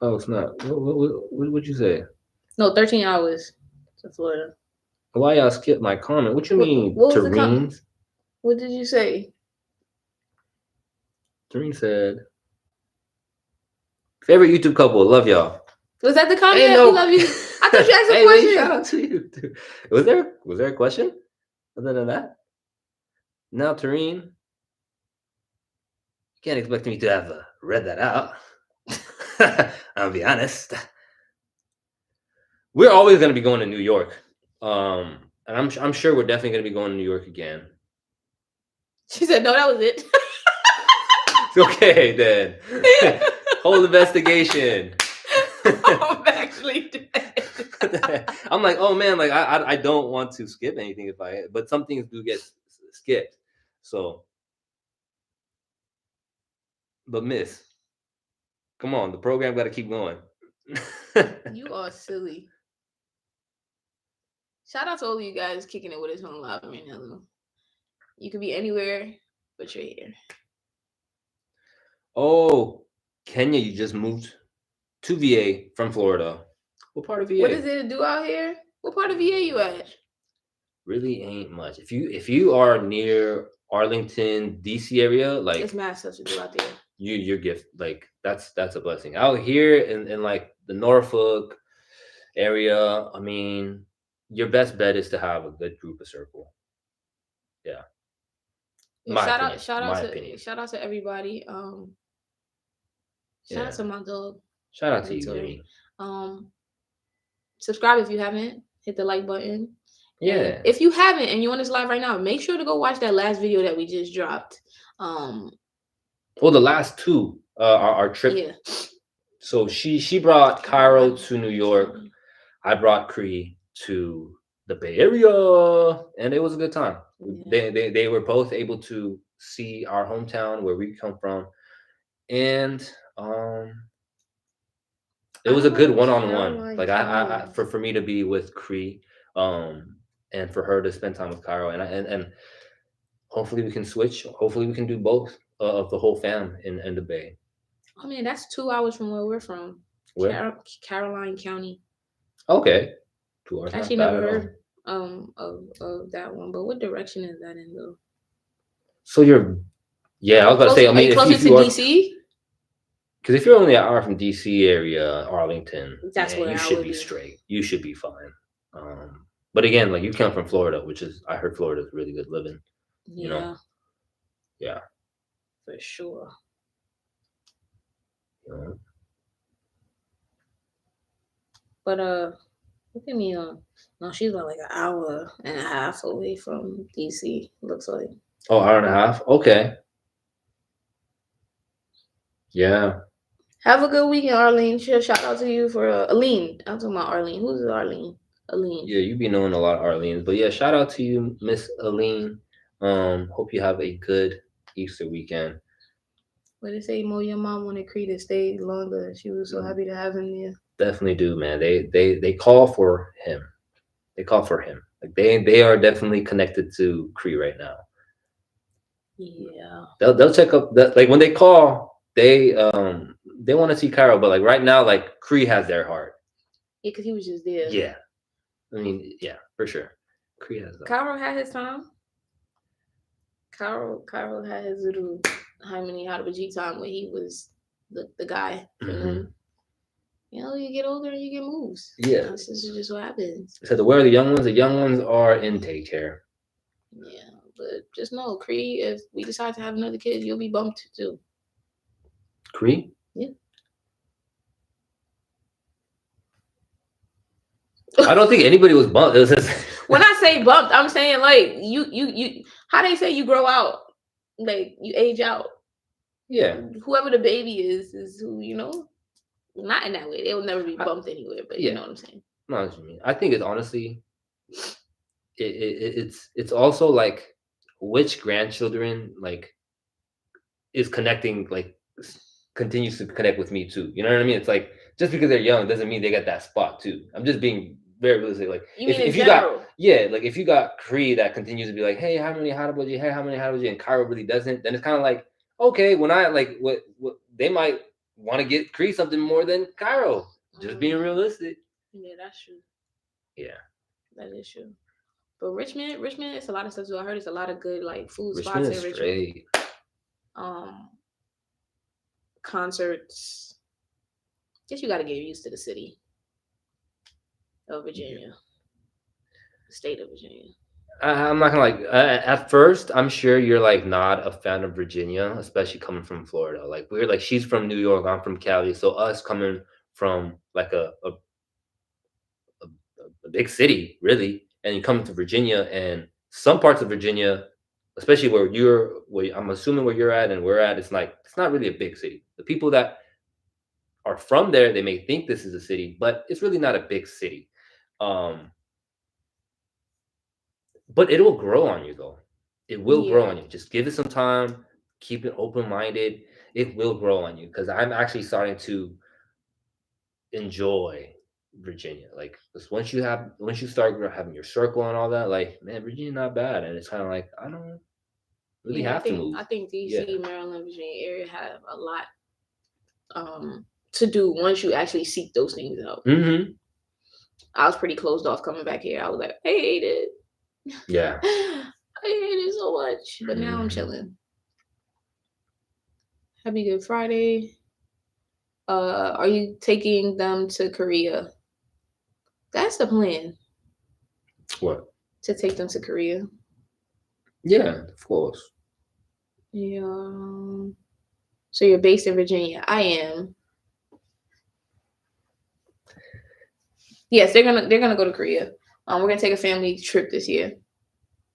Oh, it's not. What would you say? No, 13 hours to Florida. Why y'all skip my comment? What you What, mean, what was the Tereen's? What did you say? Tereen said, favorite YouTube couple. Love y'all. Was that the Ain't comment? We no. love you. I thought you asked a Hey, wait, shout question. out to you. Too. Was there a question other than that? Now, Tereen, you can't expect me to have read that out. I'll be honest. We're always going to be going to New York. And I'm sure we're definitely going to be going to New York again. She said, no, that was it. Okay, then. Whole investigation. I'm actually dead. I'm like, oh man, like I don't want to skip anything but some things do get skipped. So, but miss, come on, the program got to keep going. You are silly. Shout out to all of you guys kicking it with us on live right now, though. You could be anywhere, but you're here. Oh, Kenya, you just moved to VA from Florida. What part of VA? What is it to do out here? What part of VA you at? Really ain't much. If you are near Arlington, DC area, like it's mad stuff to do out there. Your gift, like that's a blessing. Out here in like the Norfolk area, I mean, your best bet is to have a good group of circle. Yeah. Shout out to everybody. Shout out to my dog. Shout out to you, Minnie. Subscribe if you haven't. Hit the like button. Yeah. And if you haven't and you're on this live right now, make sure to go watch that last video that we just dropped. Well, the last two our trip. Yeah. So she brought Cairo to New York. I brought Cree to the Bay Area, and it was a good time. Yeah. They were both able to see our hometown where we come from, and it was a good one-on-one. Like I for me to be with Cree, and for her to spend time with Cairo, and hopefully we can switch. Hopefully we can do both of the whole fam in the Bay. I mean, that's 2 hours from where we're from. Where? Caroline County. Okay. 2 hours. Actually, never heard of that one. But what direction is that in though? So you're, yeah, I was about to say. I mean, closer to DC. Because if you're only an hour from DC area, Arlington, that's where you should be straight. You should be fine. But again, like you come from Florida, which is I heard Florida is really good living. Yeah. You know? Yeah. For sure. Yeah. But look at me. No, she's about like an hour and a half away from DC. Looks like. Oh, hour and a half. Okay. Yeah. Have a good weekend, Arlene. Shout out to you for Aline. I'm talking about Arlene. Who's Arlene? Aline. Yeah, you be knowing a lot of Arlene's, but yeah, shout out to you, Miss Aline. Hope you have a good Easter weekend. What they say, Mo, your mom wanted Cree to stay longer. She was so happy to have him there. Definitely do, man. They call for him. They call for him. Like they are definitely connected to Cree right now. Yeah. They'll check up like when they call, they want to see Cairo, but like right now, like Cree has their heart. Yeah, because he was just there. Yeah. I mean, yeah, for sure. Cree has that. Cairo had his time. Cairo had his little how to G time where he was the guy. Mm-hmm. You know, you get older and you get moves. Yeah. This is just what happens. So where are the young ones? The young ones are in daycare. Yeah, but just know, Cree, if we decide to have another kid, you'll be bumped too. Cree? Yeah. I don't think anybody was bumped. It was just When I say bumped, I'm saying like you. How they say you grow out, like you age out. yeah. Whoever the baby is who you know. Not in that way. They will never be bumped anywhere, but you Yeah. know what I'm saying. No, what you mean. I think it's honestly, it's also like which grandchildren like is connecting like continues to connect with me too. You know what I mean? It's like just because they're young doesn't mean they get that spot too. I'm just being very realistic. Like You mean in if you got general? yeah, like if you got Cree that continues to be like, hey, how many hadaboji? Hey, how many hadaboji? And Cairo really doesn't, then it's kind of like okay, when I like what they might want to get Cree something more than Cairo. Just being realistic. Yeah, that's true. Yeah. That is true. But Richmond, it's a lot of stuff too. I heard it's a lot of good like food Richmond spots is in Richmond. straight. Concerts. Guess you got to get used to the city of Virginia, the state of Virginia. I'm not gonna like. At first, I'm sure you're like not a fan of Virginia, especially coming from Florida. Like we're like she's from New York, I'm from Cali, so us coming from like a big city, really, and you come to Virginia, and some parts of Virginia, especially where I'm assuming where you're at and we're at, it's like it's not really a big city. The people that are from there, they may think this is a city, but it's really not a big city. Um, but it will grow on you though. It will grow on you. Just give it some time. Keep it open minded. It will grow on you because I'm actually starting to enjoy Virginia. Like, 'cause once you start having your circle and all that, like, man, Virginia not bad, and it's kind of like I don't really Yeah, have to move. I think Yeah. DC, Maryland, Virginia area have a lot to do once you actually seek those things out. Mm-hmm. I was pretty closed off coming back here. I was like, I hate it. Yeah. I hate it so much. But now I'm chilling. Happy Good Friday. Are you taking them to Korea? That's the plan. What? To take them to Korea. Yeah, of course. Yeah. So you're based in Virginia. I am. Yes, they're gonna go to Korea. We're gonna take a family trip this year.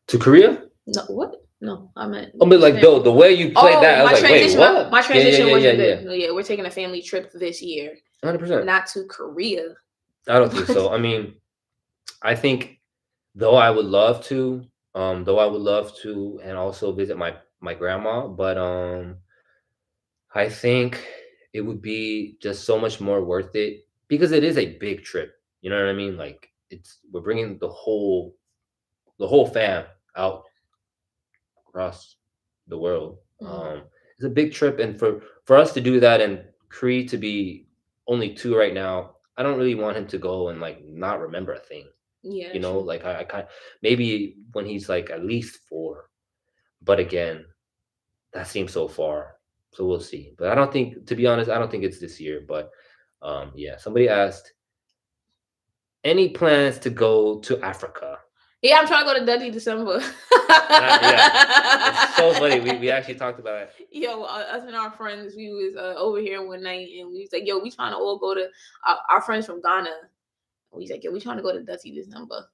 To Korea? No, what? No, I meant. Oh, but like the way you played that, I was like, wait, what? My transition wasn't good. Yeah. Yeah, we're taking a family trip this year. 100%. Not to Korea. I don't think so. I mean, I think though I would love to, and also visit my grandma, but I think it would be just so much more worth it because it is a big trip. You know what I mean? Like we're bringing the whole fam out across the world. It's a big trip, and for us to do that and Cree to be only 2 right now, I don't really want him to go and like not remember a thing. Yeah, you know, like I kind of maybe when he's like at least 4, but again, that seems so far. So we'll see. But I don't think, to be honest, I don't think it's this year. But yeah, somebody asked any plans to go to Africa. Yeah, I'm trying to go to Dundee December. Yeah, it's so funny. We actually talked about it. Yo, us and our friends, we was over here one night, and we was like, yo, we trying to all go to our friends from Ghana. We was like, yo, we trying to go to Dundee December.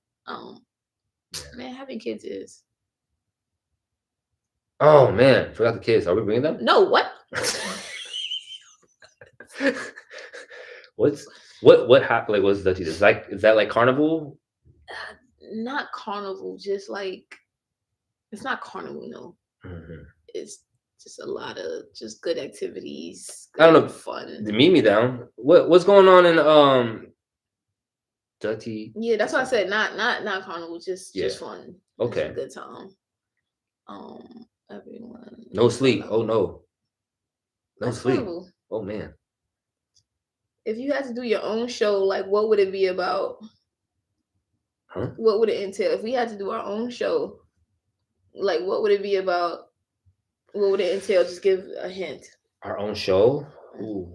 Man, having kids is. Oh man, forgot the kids. Are we bringing them? No, what? What happened? Like, what's Dundee? Is that like carnival? Not carnival, just like it's not carnival. No, it's just a lot of just good activities. Good, I don't know. Fun. Meet me down. What's going on in Dundee? Yeah, that's what I said. Not carnival. Just fun. Okay. Just a good time. Everyone. No sleep. Oh no. No that's sleep. Carnival. Oh man. If you had to do your own show, like what would it be about? Huh? What would it entail? If we had to do our own show, like what would it be about? What would it entail? Just give a hint. Our own show? Ooh.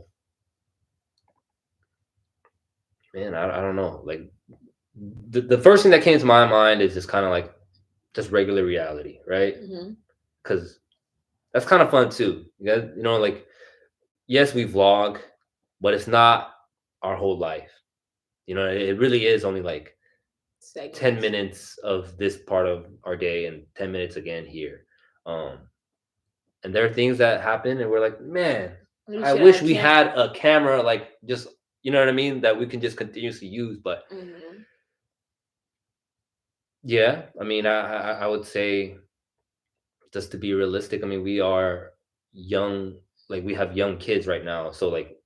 Man, I don't know. Like the first thing that came to my mind is just kind of like just regular reality, right? Because that's kind of fun too. You know, like yes, we vlog, but it's not our whole life. You know, it really is only like 10 Segments. minutes of this part of our day and 10 minutes again here. Um, and there are things that happen and we're like, man, We I should have wish a we camera. had a camera, like just, you know what I mean, that we can just continuously use. But Hmm. yeah, I mean, I would say, just to be realistic, I mean, we are young, like we have young kids right now. So like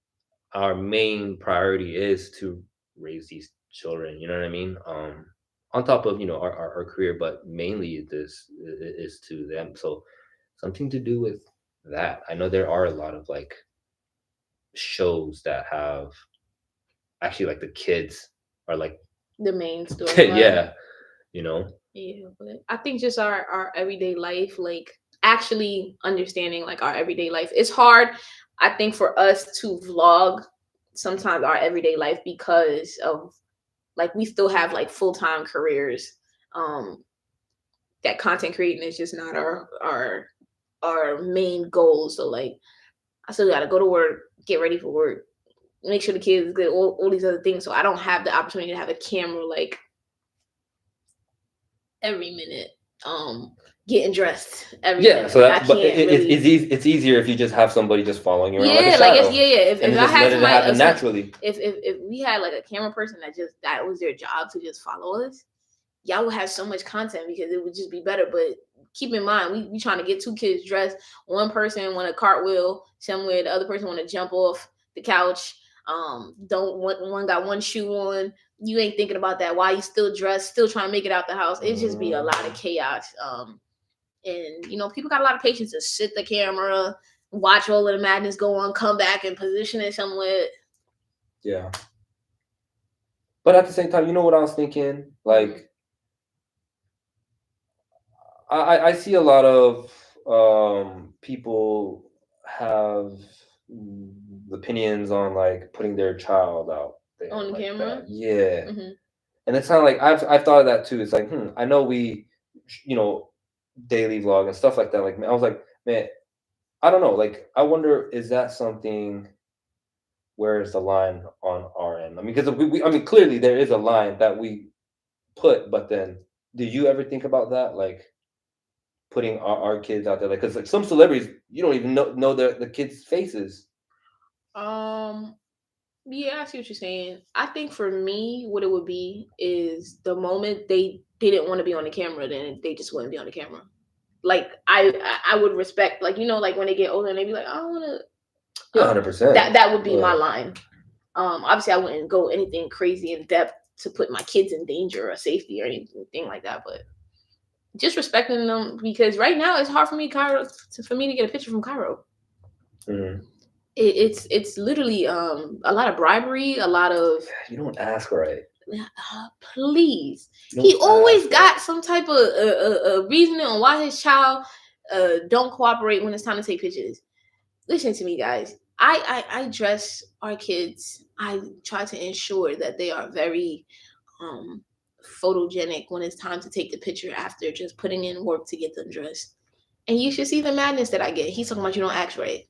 our main priority is to raise these children, you know what I mean? On top of, you know, our career, but mainly this is to them. So something to do with that. I know there are a lot of like shows that have actually like the kids are like The main storyline. yeah, you know. Yeah, but I think just our everyday life, like actually understanding like our everyday life, it's hard. I think for us to vlog sometimes our everyday life because of like we still have like full time careers. Um, that content creating is just not our main goal. So like I still gotta go to work, get ready for work, make sure the kids get all these other things. So I don't have the opportunity to have a camera like every minute. Getting dressed every Yeah, minute. so Like I that's, but can't really. it's easier if you just have somebody just following you around like a Yeah, like shadow, if and I just had let it somebody happen naturally. if we had like a camera person that was their job to just follow us, y'all would have so much content because it would just be better. But keep in mind, we trying to get two kids dressed. One person want a cartwheel somewhere, the other person want to jump off the couch. Don't want one got one shoe on. You ain't thinking about that. Why you still dressed, still trying to make it out the house? It just be a lot of Mhm. chaos. And people got a lot of patience to sit the camera, watch all of the madness go on, come back and position it somewhere. Yeah, but at the same time, you know what I was thinking? Mm. Like, I see a lot of people have opinions on like putting their child out there On the like that. camera. Yeah, Hmm. and it's kind of like I've thought of that too. It's like, I know we, you know, daily vlog and stuff like that. Like, I was like, man, I don't know. Like, I wonder, is that something? Where is the line on our end? I mean, because I mean, clearly there is a line that we put, but then, do you ever think about that? Like, putting our kids out there, like, because like some celebrities, you don't even know the kids' faces. Um, yeah, I see what you're saying. I think for me, what it would be is the moment they didn't want to be on the camera, then they just wouldn't be on the camera. Like I would respect, like like when they get older and they be like, I don't want to. Yeah, 100%. That would be my But line. Obviously, I wouldn't go anything crazy in depth to put my kids in danger or safety or anything like that, but just respecting them because right now it's hard for me, Cairo, for me to get a picture from Cairo. mhm. It's literally a lot of bribery, a lot of You don't ask right. please. You He don't always ask right. got some type of reasoning on why his child don't cooperate when it's time to take pictures. Listen to me, guys. I dress our kids. I try to ensure that they are very um photogenic when it's time to take the picture after just putting in work to get them dressed. And you should see the madness that I get. He's talking about you don't act right.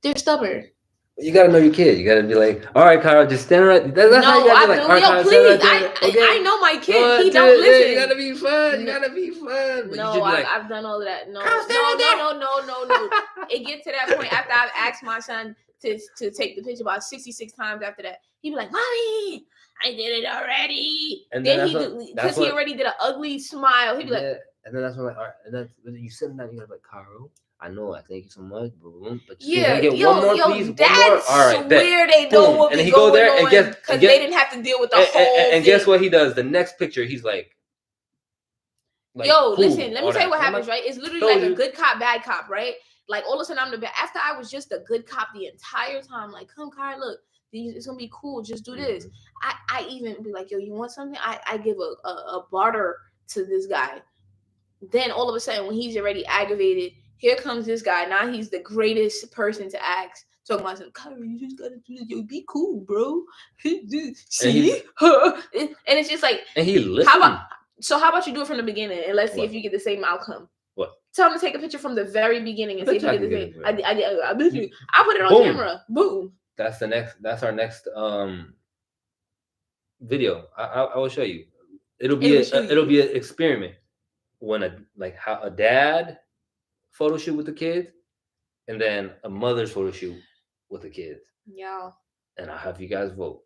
They're stubborn. You gotta know your kid. You gotta be like, all right, Kyle, just stand right. That's how you No, gotta be I like, all no right, yo, Kyle, stand please. right there. I Okay. know my kid. One, He two, don't three. You listen. gotta be fun. You No, gotta be fun. But you no, should be like, I've done all of that. Kyle, No, stand no, no, right no, no, no, no. It get to that point after I've asked my son to take the picture about 66 times after that. He'd be like, Mommy, I did it already. there. And then Then that's he what. do because That's he what. already did an ugly smile. He'd be like, Yeah. And then that's when like, all right. And that's when you sit down. You gotta be like, Kyle, I know. I thank you so much. Boom. But just can I yeah, get one more, please? One more. dads All right. Bet. swear they know Boom. what And then be he go going there and on and because they didn't have to deal with the whole guess thing. what he does? The next picture, he's like Yo, cool, listen, let me all tell you that. what And I'm happens, like, right? It's literally told like a you. good cop, bad cop, right? Like all of a sudden I'm the bad. After I was just a good cop the entire time, like, come, Kai, look, it's gonna be cool. Just do this. Mhm. I even be like, yo, you want something? I give a barter to this guy. Then all of a sudden, when he's already aggravated, here comes this guy. Now he's the greatest person to ask. Talking about some, Kyrie, you just gotta do this. Yo, be cool, bro. And See? And it's just like, he how about listened. so how about you do it from the beginning and let's see if What? you get the same outcome. What? Tell him to take a picture from the very beginning and see if he I gets can the get same. it. I put it on Boom. camera. Boom. That's our next video. I will show you. It'll It be will show it'll you. be an experiment when how a dad photo shoot with the kids, and then a mother's photo shoot with the kids. Yeah. And I'll have you guys vote.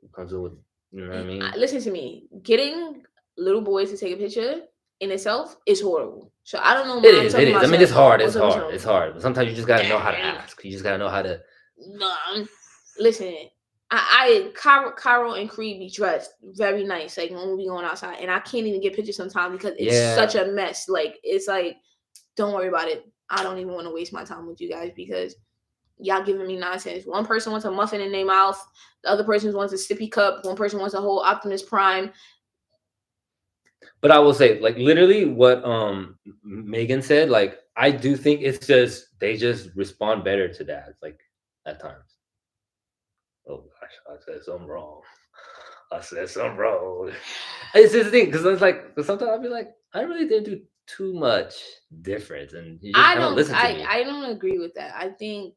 Who comes in with, you know what I mean? Listen to me. Getting little boys to take a picture in itself is horrible. So I don't know. It Mom is. talking It is. about I mean, it's some- hard. on It's some- hard. some- It's hard. But sometimes you just gotta know how to Dang. ask. You just gotta know how to. Nah, listen. Cairo and Cree be dressed very nice, like when we be going outside, and I can't even get pictures sometimes because it's such a mess. Like it's like, don't worry about it. I don't even want to waste my time with you guys because y'all giving me nonsense. One person wants a muffin in their mouth, the other person wants a sippy cup, one person wants a whole Optimus Prime. But I will say, like literally, what Megan said. Like I do think it's just they just respond better to dads. Like at times. Oh gosh, I said something wrong. It's just the thing because it's like sometimes I'll be like, I really didn't do too much difference, and you just kind of listen to me. I don't agree with that. I think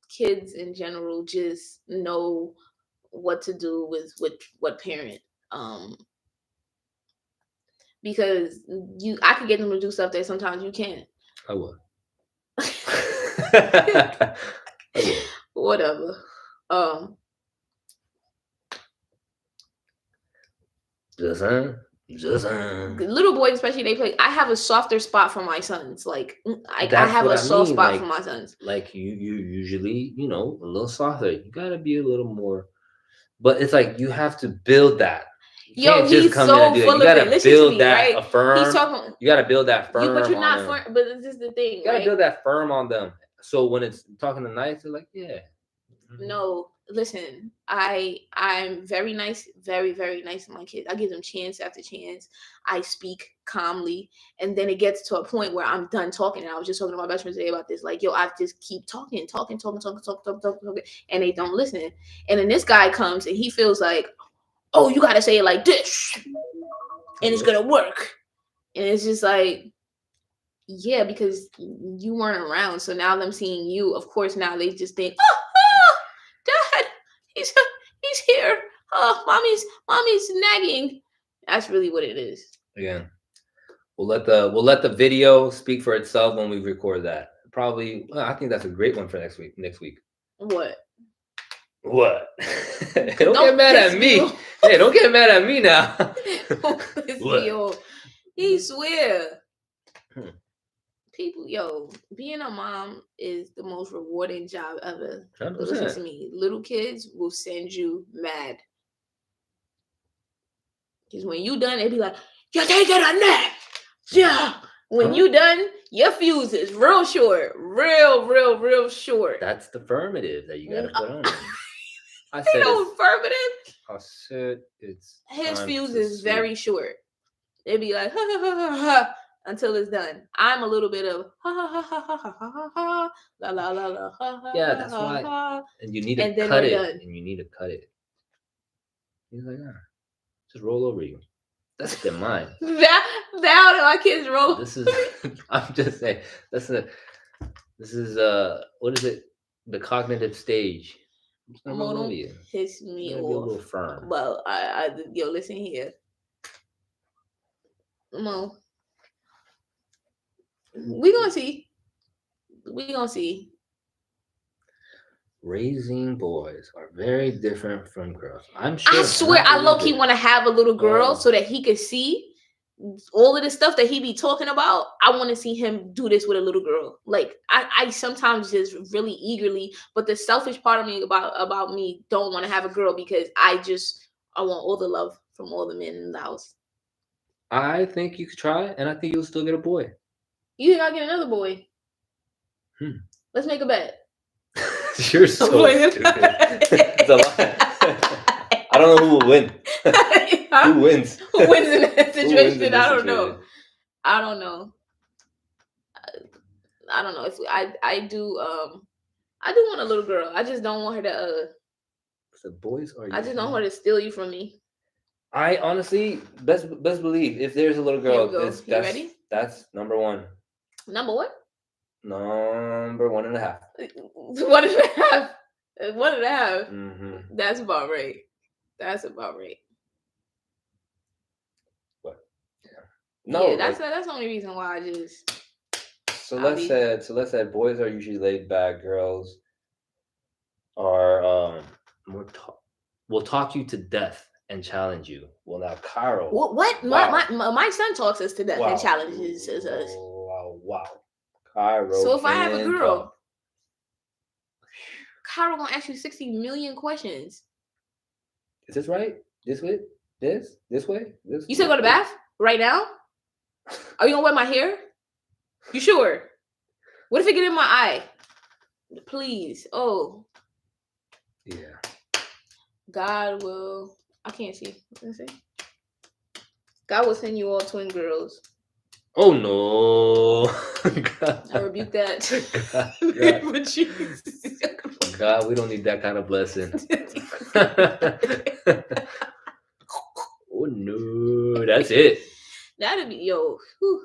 kids in general just know what to do with what parent. Because I could get them to do stuff that sometimes you can't. I would. Whatever. Little boys, especially, they play. I have a softer spot for my sons. Like I have a soft spot for my sons. Like you usually, a little softer. You gotta be a little more. But it's like you have to build that. You can't just come in and do it. You gotta build that affirm. He's talking. You gotta build that firm. But you're not firm. But this is the thing. You gotta build that firm on them. So when it's talking to nice, they're like, yeah. No, listen. I'm very nice, very very nice to my kids. I give them chance after chance. I speak calmly, and then it gets to a point where I'm done talking. And I was just talking to my best friend today about this. Like, yo, I just keep talking, and they don't listen. And then this guy comes and he feels like, oh, you gotta say it like this, and it's gonna work. And it's just like, yeah, because you weren't around. So now them seeing you, of course, now they just think, oh, Dad, he's here. Oh, mommy's nagging. That's really what it is. Again, we'll let the video speak for itself when we record that. Probably, I think that's a great one for next week. What? Don't get mad at me. Hey, don't get mad at me now. What? He swear. People, being a mom is the most rewarding job ever. 100%. Listen to me. Little kids will send you mad. Because when you done, they be like, you can't get a nap. Yeah. When you done, your fuse is real short. Real short. That's the affirmative that you gotta put on it. I said no affirmative. I said it's his fuse is very short. They be like, ha ha ha ha ha, until it's done. I'm a little bit of ha ha ha ha ha ha ha ha la la la la ha ha. Yeah, that's why. And you need to cut it. Done. And you need to cut it. He's like, just roll over you. That's their mind. That how my kids roll. This is. I'm just saying. This is what is it? The cognitive stage. Don't piss me off. Be a little firm. Well, listen here. Mo, we gonna see. Raising boys are very different from girls. I'm sure. I swear, I low-key want to have a little girl so that he could see all of the stuff that he be talking about. I want to see him do this with a little girl. Like I sometimes just really eagerly, but the selfish part of me about me don't want to have a girl because I want all the love from all the men in the house. I think you could try, and I think you'll still get a boy. You think I'll get another boy? Let's make a bet. You're so stupid. It's a lot. I don't know who will win. Who wins? Who wins in that situation? I don't know. I don't know. If I do want a little girl. I just don't want her to the boys are. I just don't want her to steal you from me. I honestly best believe if there's a little Here we girl, go. it's You ready? that's number one. Number what? Number 1.5. 1.5. 1.5. Mm-hmm. That's about right. That's about right. But yeah. No, Yeah, like that's the only reason why I just so I'll let's be. say boys are usually laid back, girls are more will talk you to death and challenge you. Well, now Cairo, What? wow, My son talks us to death and wow, challenges us. wow. Cairo So if I have a can girl, talk. Kyra gonna ask you 60 million questions. Is this right? This way? This way? You still go to bath right now? Are you gonna wet my hair? You sure? What if it get in my eye? Please. Oh, Yeah. God will. I can't see. What did I say? God will send you all twin girls. Oh no. God. I rebuke that. God. But Jesus. God, we don't need that kind of blessing. Oh no, that's it. That'd be yo. Whew.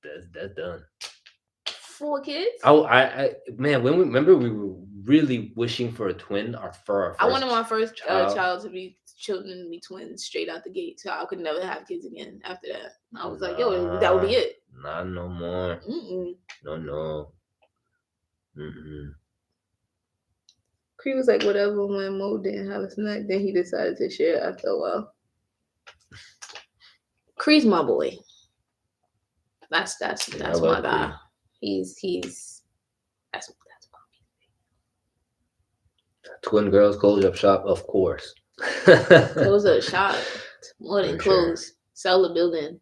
That's done. 4 kids. I man, when we remember we were really wishing for a twin, for our I first wanted my first child. child to be children to be twins straight out the gate, so I could never have kids again after that. I was like, yo, that would be it. Not no more. Mm-mm. No. Mm-mm. Cree was like, whatever. When Mo didn't have a snack, then he decided to share after a while. Cree's my boy. That's my guy. Cree. He's that's Twin girls, close up shop, of course. close up shop. More than For close. sure. Sell the building.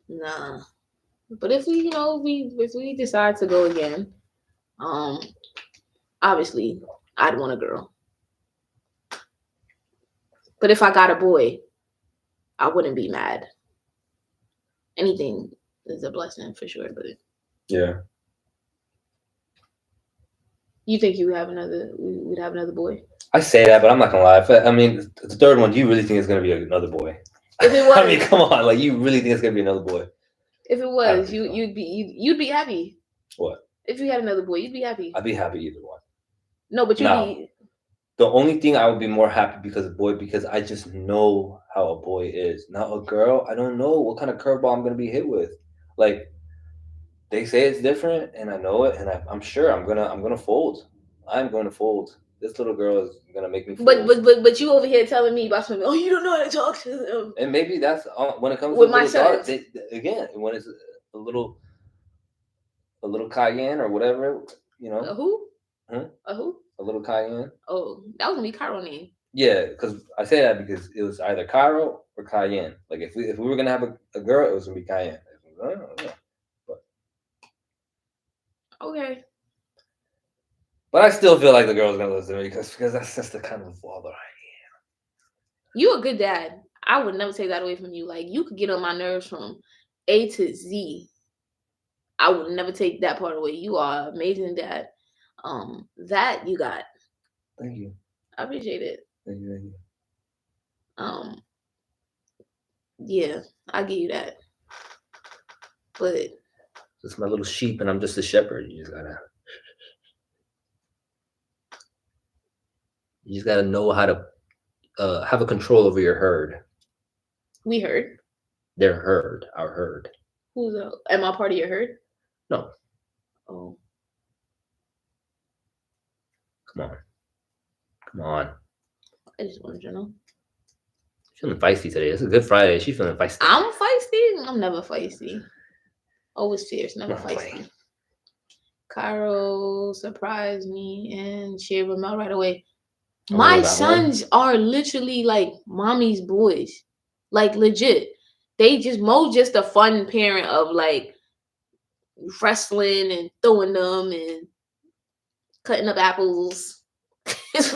Nah. But if we, if we decide to go again, obviously I'd want a girl. But if I got a boy, I wouldn't be mad. Anything is a blessing for sure, but Yeah. you think we would have another boy? I say that, but I'm not gonna lie. I mean, the third one, do you really think it's gonna be another boy? If it was, I mean, come on, like you really think it's gonna be another boy? If it was, you'd be happy. What? If you had another boy, you'd be happy. I'd be happy either one. No, but you'd be. The only thing I would be more happy because of boy, because I just know how a boy is. Now a girl, I don't know what kind of curveball I'm gonna be hit with. Like they say it's different, and I know it, and I'm sure I'm gonna fold. I'm going to fold. This little girl is gonna make me fold. But you over here telling me about something. Oh, you don't know how to talk to them. And maybe that's when it comes with to my daughter, son. Again, when it's a little cayenne or whatever, you know. A who? Hmm? A who? A little cayenne. Oh, that was gonna be Cairo name. Yeah, because I say that because it was either Cairo or Cayenne. Like if we were gonna have a girl, it was gonna be Cayenne. But, okay. But I still feel like the girl's gonna listen to me because that's just the kind of father I am. You a good dad. I would never take that away from you. Like you could get on my nerves from A to Z. I would never take that part away. You are an amazing dad. That you got. Thank you. I appreciate it. Thank you. Yeah, I give you that. But it's my little sheep, and I'm just a shepherd. You just gotta know how to have a control over your herd. We herd. Their herd, our herd. Am I part of your herd? No. Oh. Come on. I just wanted to know. Feeling feisty today. It's a good Friday. She's feeling feisty. I'm feisty. I'm never feisty. Always fierce, never feisty. Cairo surprised me and shared with Mel right away. My sons are literally like mommy's boys. Like legit. Mo's just a fun parent of like wrestling and throwing them and cutting up apples,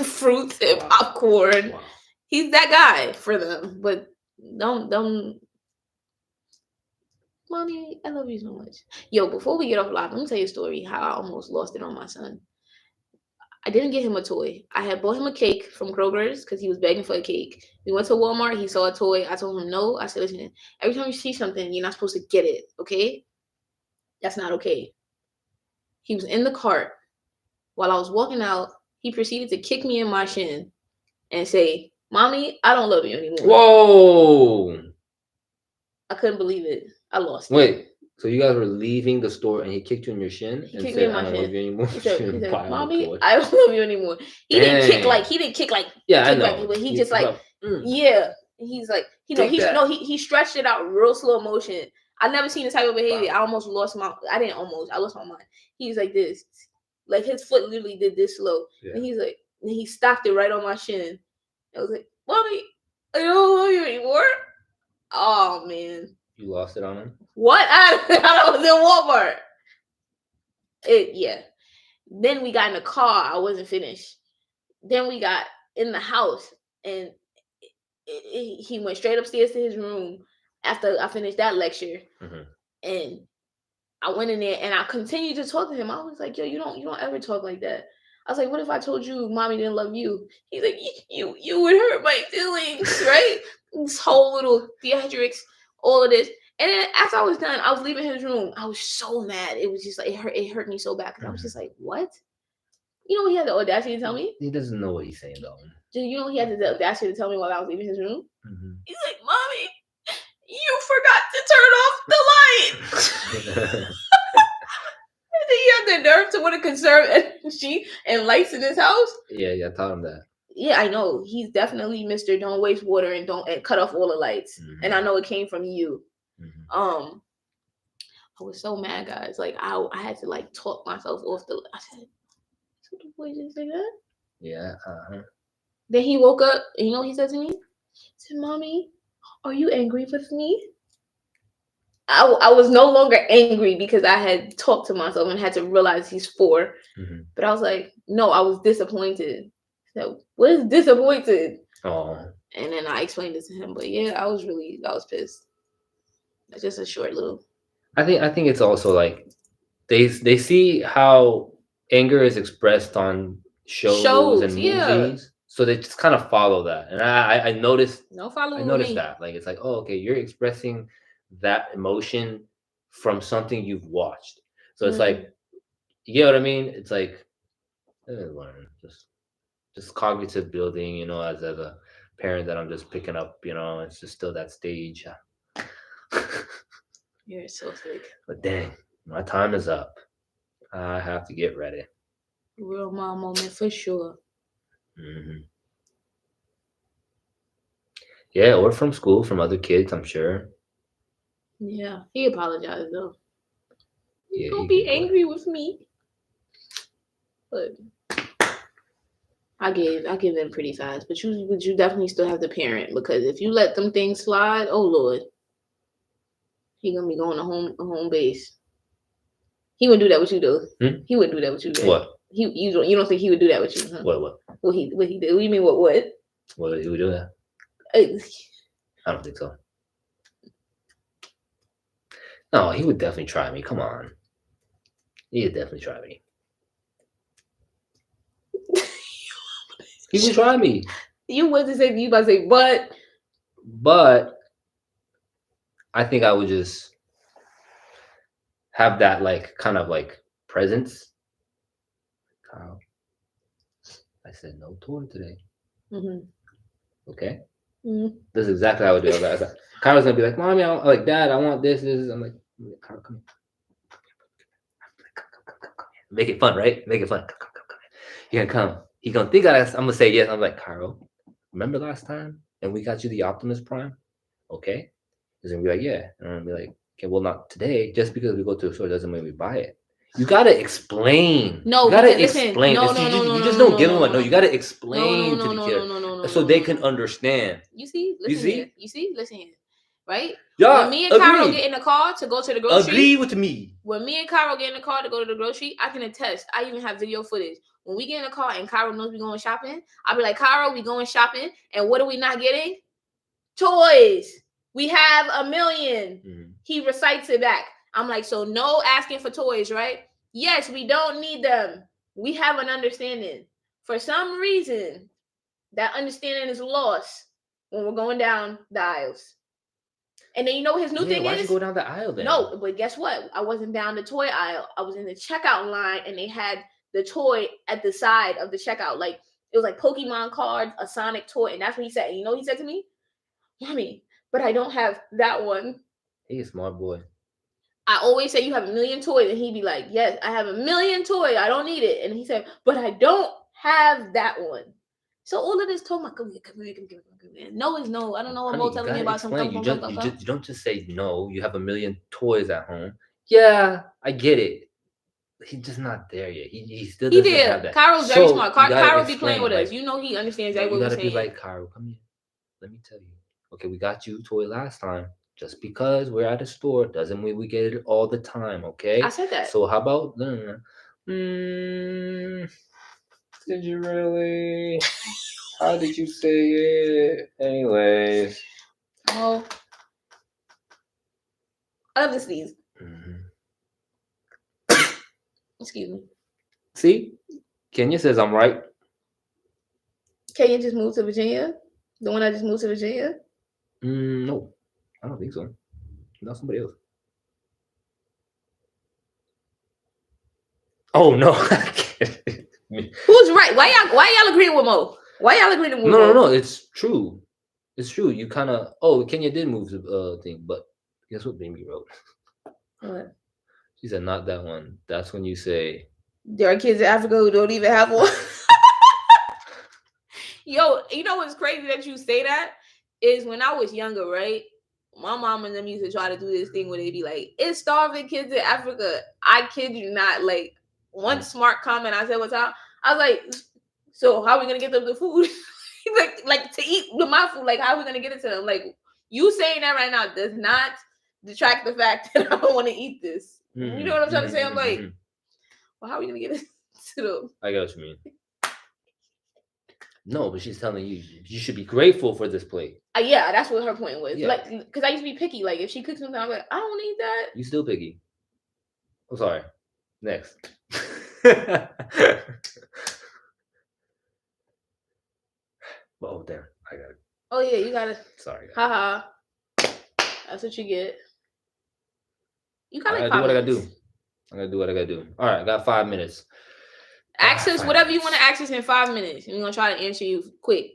fruits and popcorn. Wow. He's that guy for them. But don't Mommy, I love you so much. Yo, before we get off live, let me tell you a story how I almost lost it on my son. I didn't get him a toy. I had bought him a cake from Kroger's because he was begging for a cake. We went to Walmart. He saw a toy. I told him no. I said, listen, every time you see something, you're not supposed to get it, okay? That's not okay. He was in the cart. While I was walking out, he proceeded to kick me in my shin and say, Mommy, I don't love you anymore. Whoa. I couldn't believe it. I lost it. Wait, so you guys were leaving the store and he kicked you in your shin and said, I don't love you anymore? He said, Mommy, I don't love you anymore. He didn't kick like yeah, I know. Back, but he just like yeah. He's like, he stretched it out real slow motion. I never seen this type of behavior. Wow. I lost my mind. He's like this. Like his foot literally did this slow. Yeah. And he's like, and he stopped it right on my shin. I was like, Mommy, I don't love you anymore. Oh man. You lost it on him? What? I was in Walmart. Yeah. Then we got in the car. I wasn't finished. Then we got in the house, and he went straight upstairs to his room after I finished that lecture. Mm-hmm. And I went in there and I continued to talk to him. I was like, yo, you don't ever talk like that. I was like, what if I told you Mommy didn't love you? He's like, you would hurt my feelings, right? This whole little theatrics, all of this. And then after I was done, I was leaving his room. I was so mad. It was just like, it hurt me so bad. Because I was just like, what? You know, he had the audacity to tell me? He doesn't know what he's saying, though. You know, he had the audacity to tell me while I was leaving his room? Mm-hmm. He's like, Mommy, you forgot to turn off the light. And then you have the nerve to want to conserve energy and lights in his house? Yeah, tell him that. Yeah, I know. He's definitely Mr. Don't waste water and cut off all the lights. Mm-hmm. And I know it came from you. Mm-hmm. I was so mad, guys. Like I had to like talk myself off the. I said, "So the boy just say that?" Yeah. Then he woke up, and you know what he said to me? He said, "Mommy, are you angry with me?" I was no longer angry because I had talked to myself and had to realize he's 4. Mm-hmm. But I was like, no, I was disappointed. So what is disappointed? Oh. And then I explained it to him. But yeah, I was pissed. It's just a short little. I think it's also like they see how anger is expressed on shows and movies. Yeah. So they just kind of follow that. And I noticed that. Like it's like, oh, okay, you're expressing that emotion from something you've watched. So it's like, you get what I mean? It's like just cognitive building, you know, as a parent that I'm just picking up, you know, it's just still that stage. You're so sick. But dang, my time is up. I have to get ready. Real mom moment for sure. Mm-hmm. Yeah, or from school, from other kids, I'm sure. Yeah, he apologized though. Yeah, don't be angry with me. But I give in pretty fast. But you definitely still have to parent, because if you let them things slide, oh Lord, he gonna be going to home base. He wouldn't do that with you though. He wouldn't do that with you. Then. What? You don't think he would do that with you? Huh? What? What he did? What do you mean what? What he would do that? I don't think so. No, he would definitely try me. Come on. He would definitely try me. He would try me. You about to say, but I think I would just have that like kind of like presence. Carl, I said no toy today. Mm-hmm. Okay. Mm-hmm. This is exactly how I would do it. Kyle's gonna be like, Mommy, like, Dad, I want this. I'm like, Kyle, come here. Come. Make it fun, right? Make it fun. Come. You're gonna come. He's gonna think I'm gonna say yes. I'm like, Carl, remember last time? And we got you the Optimus Prime? Okay. He's gonna be like, yeah. And I'm gonna be like, okay, well, not today. Just because we go to a store doesn't mean we buy it. You gotta explain. No, you gotta explain. You just don't give them a no. You gotta explain to the kid so they can understand. You see? Listen here. Right? Yeah. When me and Cairo get in the car to go to the grocery. Agree with me. When me and Cairo get in the car to go to the grocery, I can attest. I even have video footage. When we get in the car and Cairo knows we going shopping, I'll be like, Cairo, we going shopping, and what are we not getting? Toys. We have 1 million. Mm-hmm. He recites it back. I'm like, so no asking for toys, right? Yes, we don't need them. We have an understanding. For some reason, that understanding is lost when we're going down the aisles. And then you know what his new thing why'd is? you go down the aisle then? No, but guess what? I wasn't down the toy aisle. I was in the checkout line, and they had the toy at the side of the checkout. Like, it was like Pokemon cards, a Sonic toy, and that's what he said. And you know what he said to me? Mommy, but I don't have that one. He's a smart boy. I always say you have a million toys, and he'd be like, yes, I have a million toys. I don't need it. And he said, but I don't have that one. So all of this told my come here. No is no. I don't know what Mo telling me about some you don't just say no. You have a million toys at home. Yeah, I get it. He's just not there yet. He still doesn't have that. Cairo's very smart. Cairo be playing with us. You know he understands what we're saying. You gotta be like, Cairo, come here. Let me tell you. Okay, we got you a toy last time. Just because we're at a store doesn't mean we get it all the time, okay? I said that. So how about did you really? How did you say it? Anyways. Oh. I love to sneeze. Excuse me. See? Kenya says I'm right. Kenya just moved to Virginia? The one that just moved to Virginia? No. I don't think so. Not somebody else. Oh no. Who's right? Why y'all agreeing with Mo? Why y'all agreeing with Mo? No, it's true. It's true. You kind of Kenya did move the thing, but guess what Baby wrote? What? She said not that one. That's when you say there are kids in Africa who don't even have one. Yo, you know what's crazy that you say that? Is when I was younger, right? My mom and them used to try to do this thing where they'd be like, it's starving kids in Africa. I kid you not. Like, one smart comment I said one time, I was like, so how are we gonna get them the food? like to eat my food, like how are we gonna get it to them? Like, you saying that right now does not detract the fact that I don't want to eat this. You know what I'm trying to say? I'm like, well, how are we gonna get it to them? I get what you mean. No, but she's telling you should be grateful for this plate. Yeah, that's what her point was. Yeah. Like, because I used to be picky. Like, if she cooks something, I'm like, I don't need that. You still picky? I'm sorry. Next. Oh, damn. I got it. Oh, yeah, you got it. Sorry. Haha. That's what you get. You got like 5 minutes. I gotta do what I gotta do. All right, I got 5 minutes. Access whatever you want to access in 5 minutes. And we're going to try to answer you quick.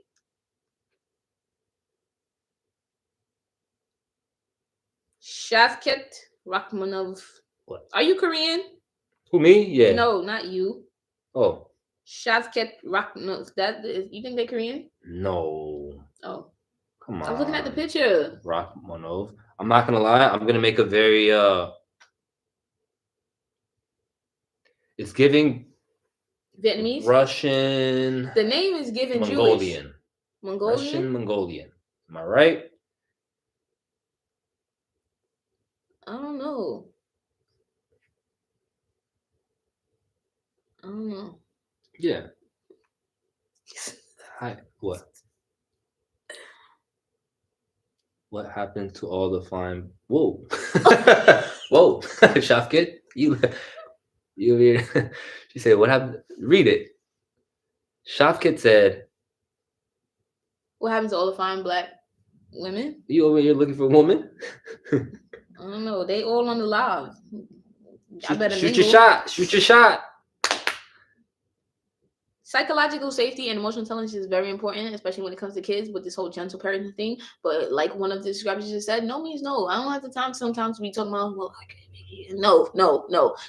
Shavkat Rachmanov. What? Are you Korean? Who, me? Yeah. No, not you. Oh. Shavkat Rachmanov. You think they're Korean? No. Oh. Come on. I'm looking at the picture. Rachmanov. I'm not going to lie. I'm going to make a very... It's giving... Vietnamese? Russian... The name is giving Mongolian. Jewish. Mongolian? Russian Mongolian. Am I right? I don't know. Yeah. Hi. What? What happened to all the fine? Whoa. Whoa. Shafkit? You she said, what happened? Read it. Shafkit said, what happened to all the fine black women? You over here looking for a woman? I don't know. They all on the live. Shoot your shot. Shoot your shot. Psychological safety and emotional intelligence is very important, especially when it comes to kids with this whole gentle parenting thing. But like one of the describers just said, no means no. I don't have the time sometimes to be talking about, well, no.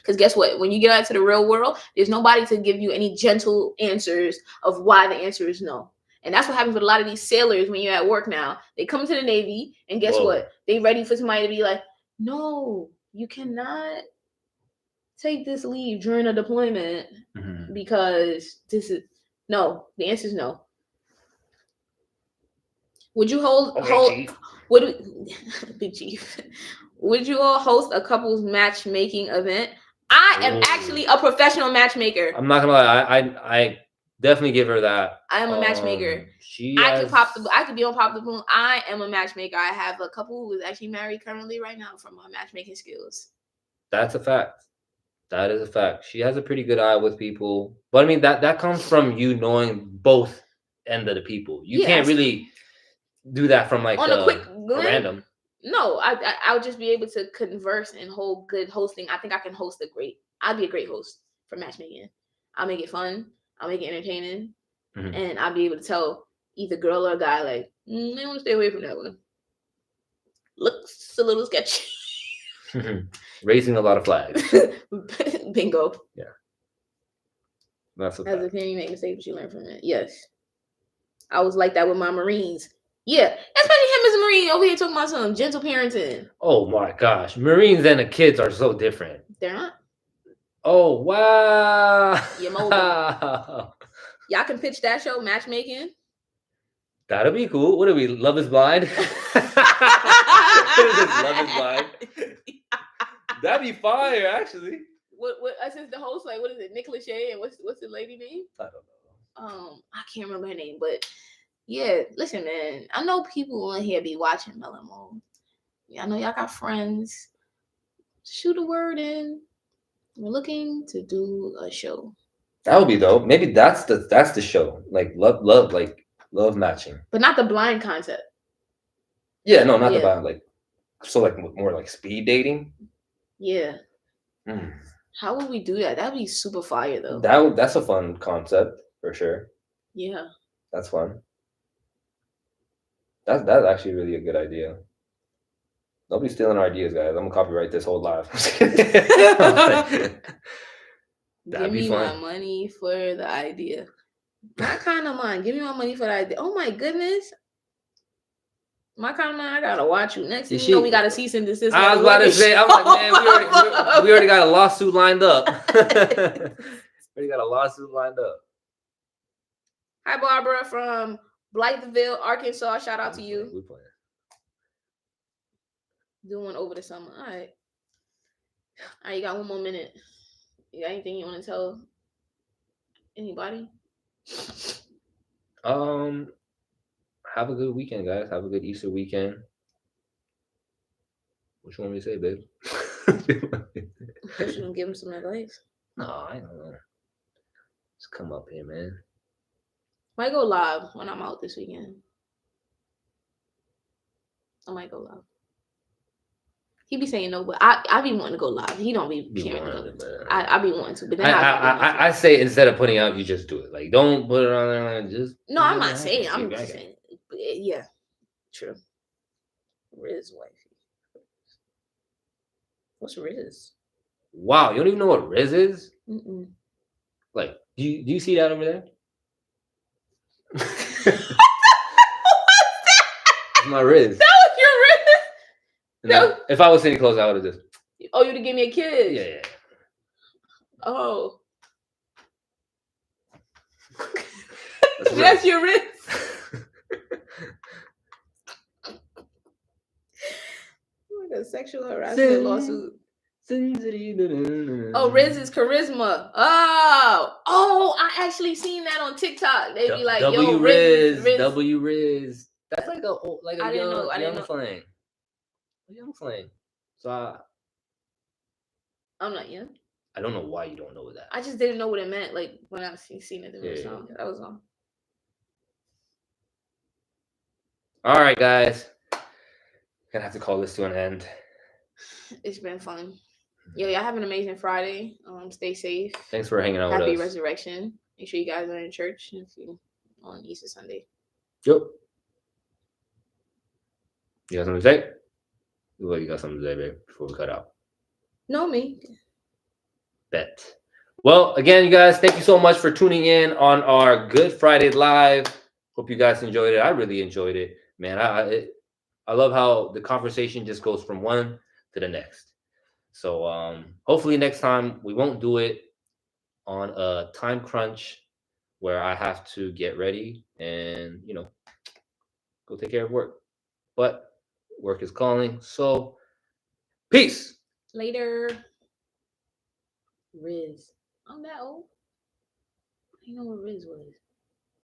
Because guess what? When you get out to the real world, there's nobody to give you any gentle answers of why the answer is no. And that's what happens with a lot of these sailors when you're at work now. They come to the Navy, and guess what? They ready for somebody to be like, no, you cannot take this leave during a deployment because this is no. The answer is no. Would you Big Chief? Would you all host a couples matchmaking event? I am actually a professional matchmaker. I'm not gonna lie. I definitely give her that. I am a matchmaker. I could be on Pop the Balloon. I am a matchmaker. I have a couple who is actually married currently right now from my matchmaking skills. That's a fact. That is a fact. She has a pretty good eye with people, but I mean that comes from you knowing both end of the people. You Yeah, can't really do that from like on a quick a glance. random. No, I'll just be able to converse and hold good hosting. I think I can host a great. I'd be a great host for matchmaking. I'll make it fun. I'll make it entertaining, and I'll be able to tell either girl or guy like, I want to stay away from that one. Looks a little sketchy. Raising a lot of flags. Bingo. Yeah. That's As a kid, you make mistakes, but you learn from it. Yes. I was like that with my Marines. Yeah, especially him as a Marine over here talking about some gentle parenting. Oh my gosh, Marines and the kids are so different. They're not. Oh wow! You mold them. Y'all can pitch that show, Matchmaking. That'll be cool. What are we? Love is Blind. What is this? Love is Blind. That'd be fire, actually. What? Since the host, like, what is it? Nick Lachey and what's the lady name? I don't know. I can't remember her name, but yeah. Listen, man. I know people in here be watching MelnMo. I know y'all got friends. Shoot a word in. We're looking to do a show. That would be dope. Maybe that's the show. Like love matching. But not the blind concept. Yeah, no, not the blind. Like more like speed dating. Yeah. How would we do that? That'd be super fire though. That's a fun concept for sure. Yeah. That's fun. That's actually really a good idea. Nobody's stealing our ideas, guys. I'm gonna copyright this whole live. Give me my money for the idea. My kind of mind. Give me my money for the idea. Oh my goodness. My kind of mind, I gotta watch you. Next thing you know, we got a cease and desist. I was about to say, I'm like, man, we already got a lawsuit lined up. We got a lawsuit lined up. Hi, Barbara from Blytheville, Arkansas. Shout out to you. We playing. Doing over the summer. All right. You got one more minute. You got anything you want to tell anybody? Have a good weekend, guys. Have a good Easter weekend. What you want me to say, babe? You gonna give him some advice? No, I don't know. Just come up here, man. Might go live when I'm out this weekend. I might go live. He be saying no, but I be wanting to go live. He don't be caring to go. I be wanting to, but then I say instead of putting out, you just do it. Like, don't put it on there. Like, just no, I'm not saying. I'm just saying. Yeah, true. Riz wifey. What's Riz? Wow, you don't even know what Riz is? Mm-mm. Like, do you see that over there? What's my Riz. That was your Riz? No. If I was sitting close, I would have just. Oh, you'd have given me a kiss. Yeah. Oh. That's your Riz. Like a sexual harassment lawsuit. Oh, Riz is charisma. Oh, I actually seen that on TikTok. They be like, W yo, Riz. W Riz. That's like a young slang. Young slang. So I'm not young. I don't know why you don't know that. I just didn't know what it meant. Like when I seen it in the song. That was all. All right, guys. Gonna have to call this to an end. It's been fun. Yo, y'all have an amazing Friday. Stay safe. Thanks for hanging out with us. Happy Resurrection. Make sure you guys are in church on Easter Sunday. Yep. You got something to say? Well, you got something to say, babe, before we cut out. No, me. Bet. Well, again, you guys, thank you so much for tuning in on our Good Friday Live. Hope you guys enjoyed it. I really enjoyed it, man. I love how the conversation just goes from one to the next. So hopefully next time we won't do it on a time crunch where I have to get ready and, go take care of work. But work is calling. So peace. Later. Riz. I'm that old. I didn't know what Riz was.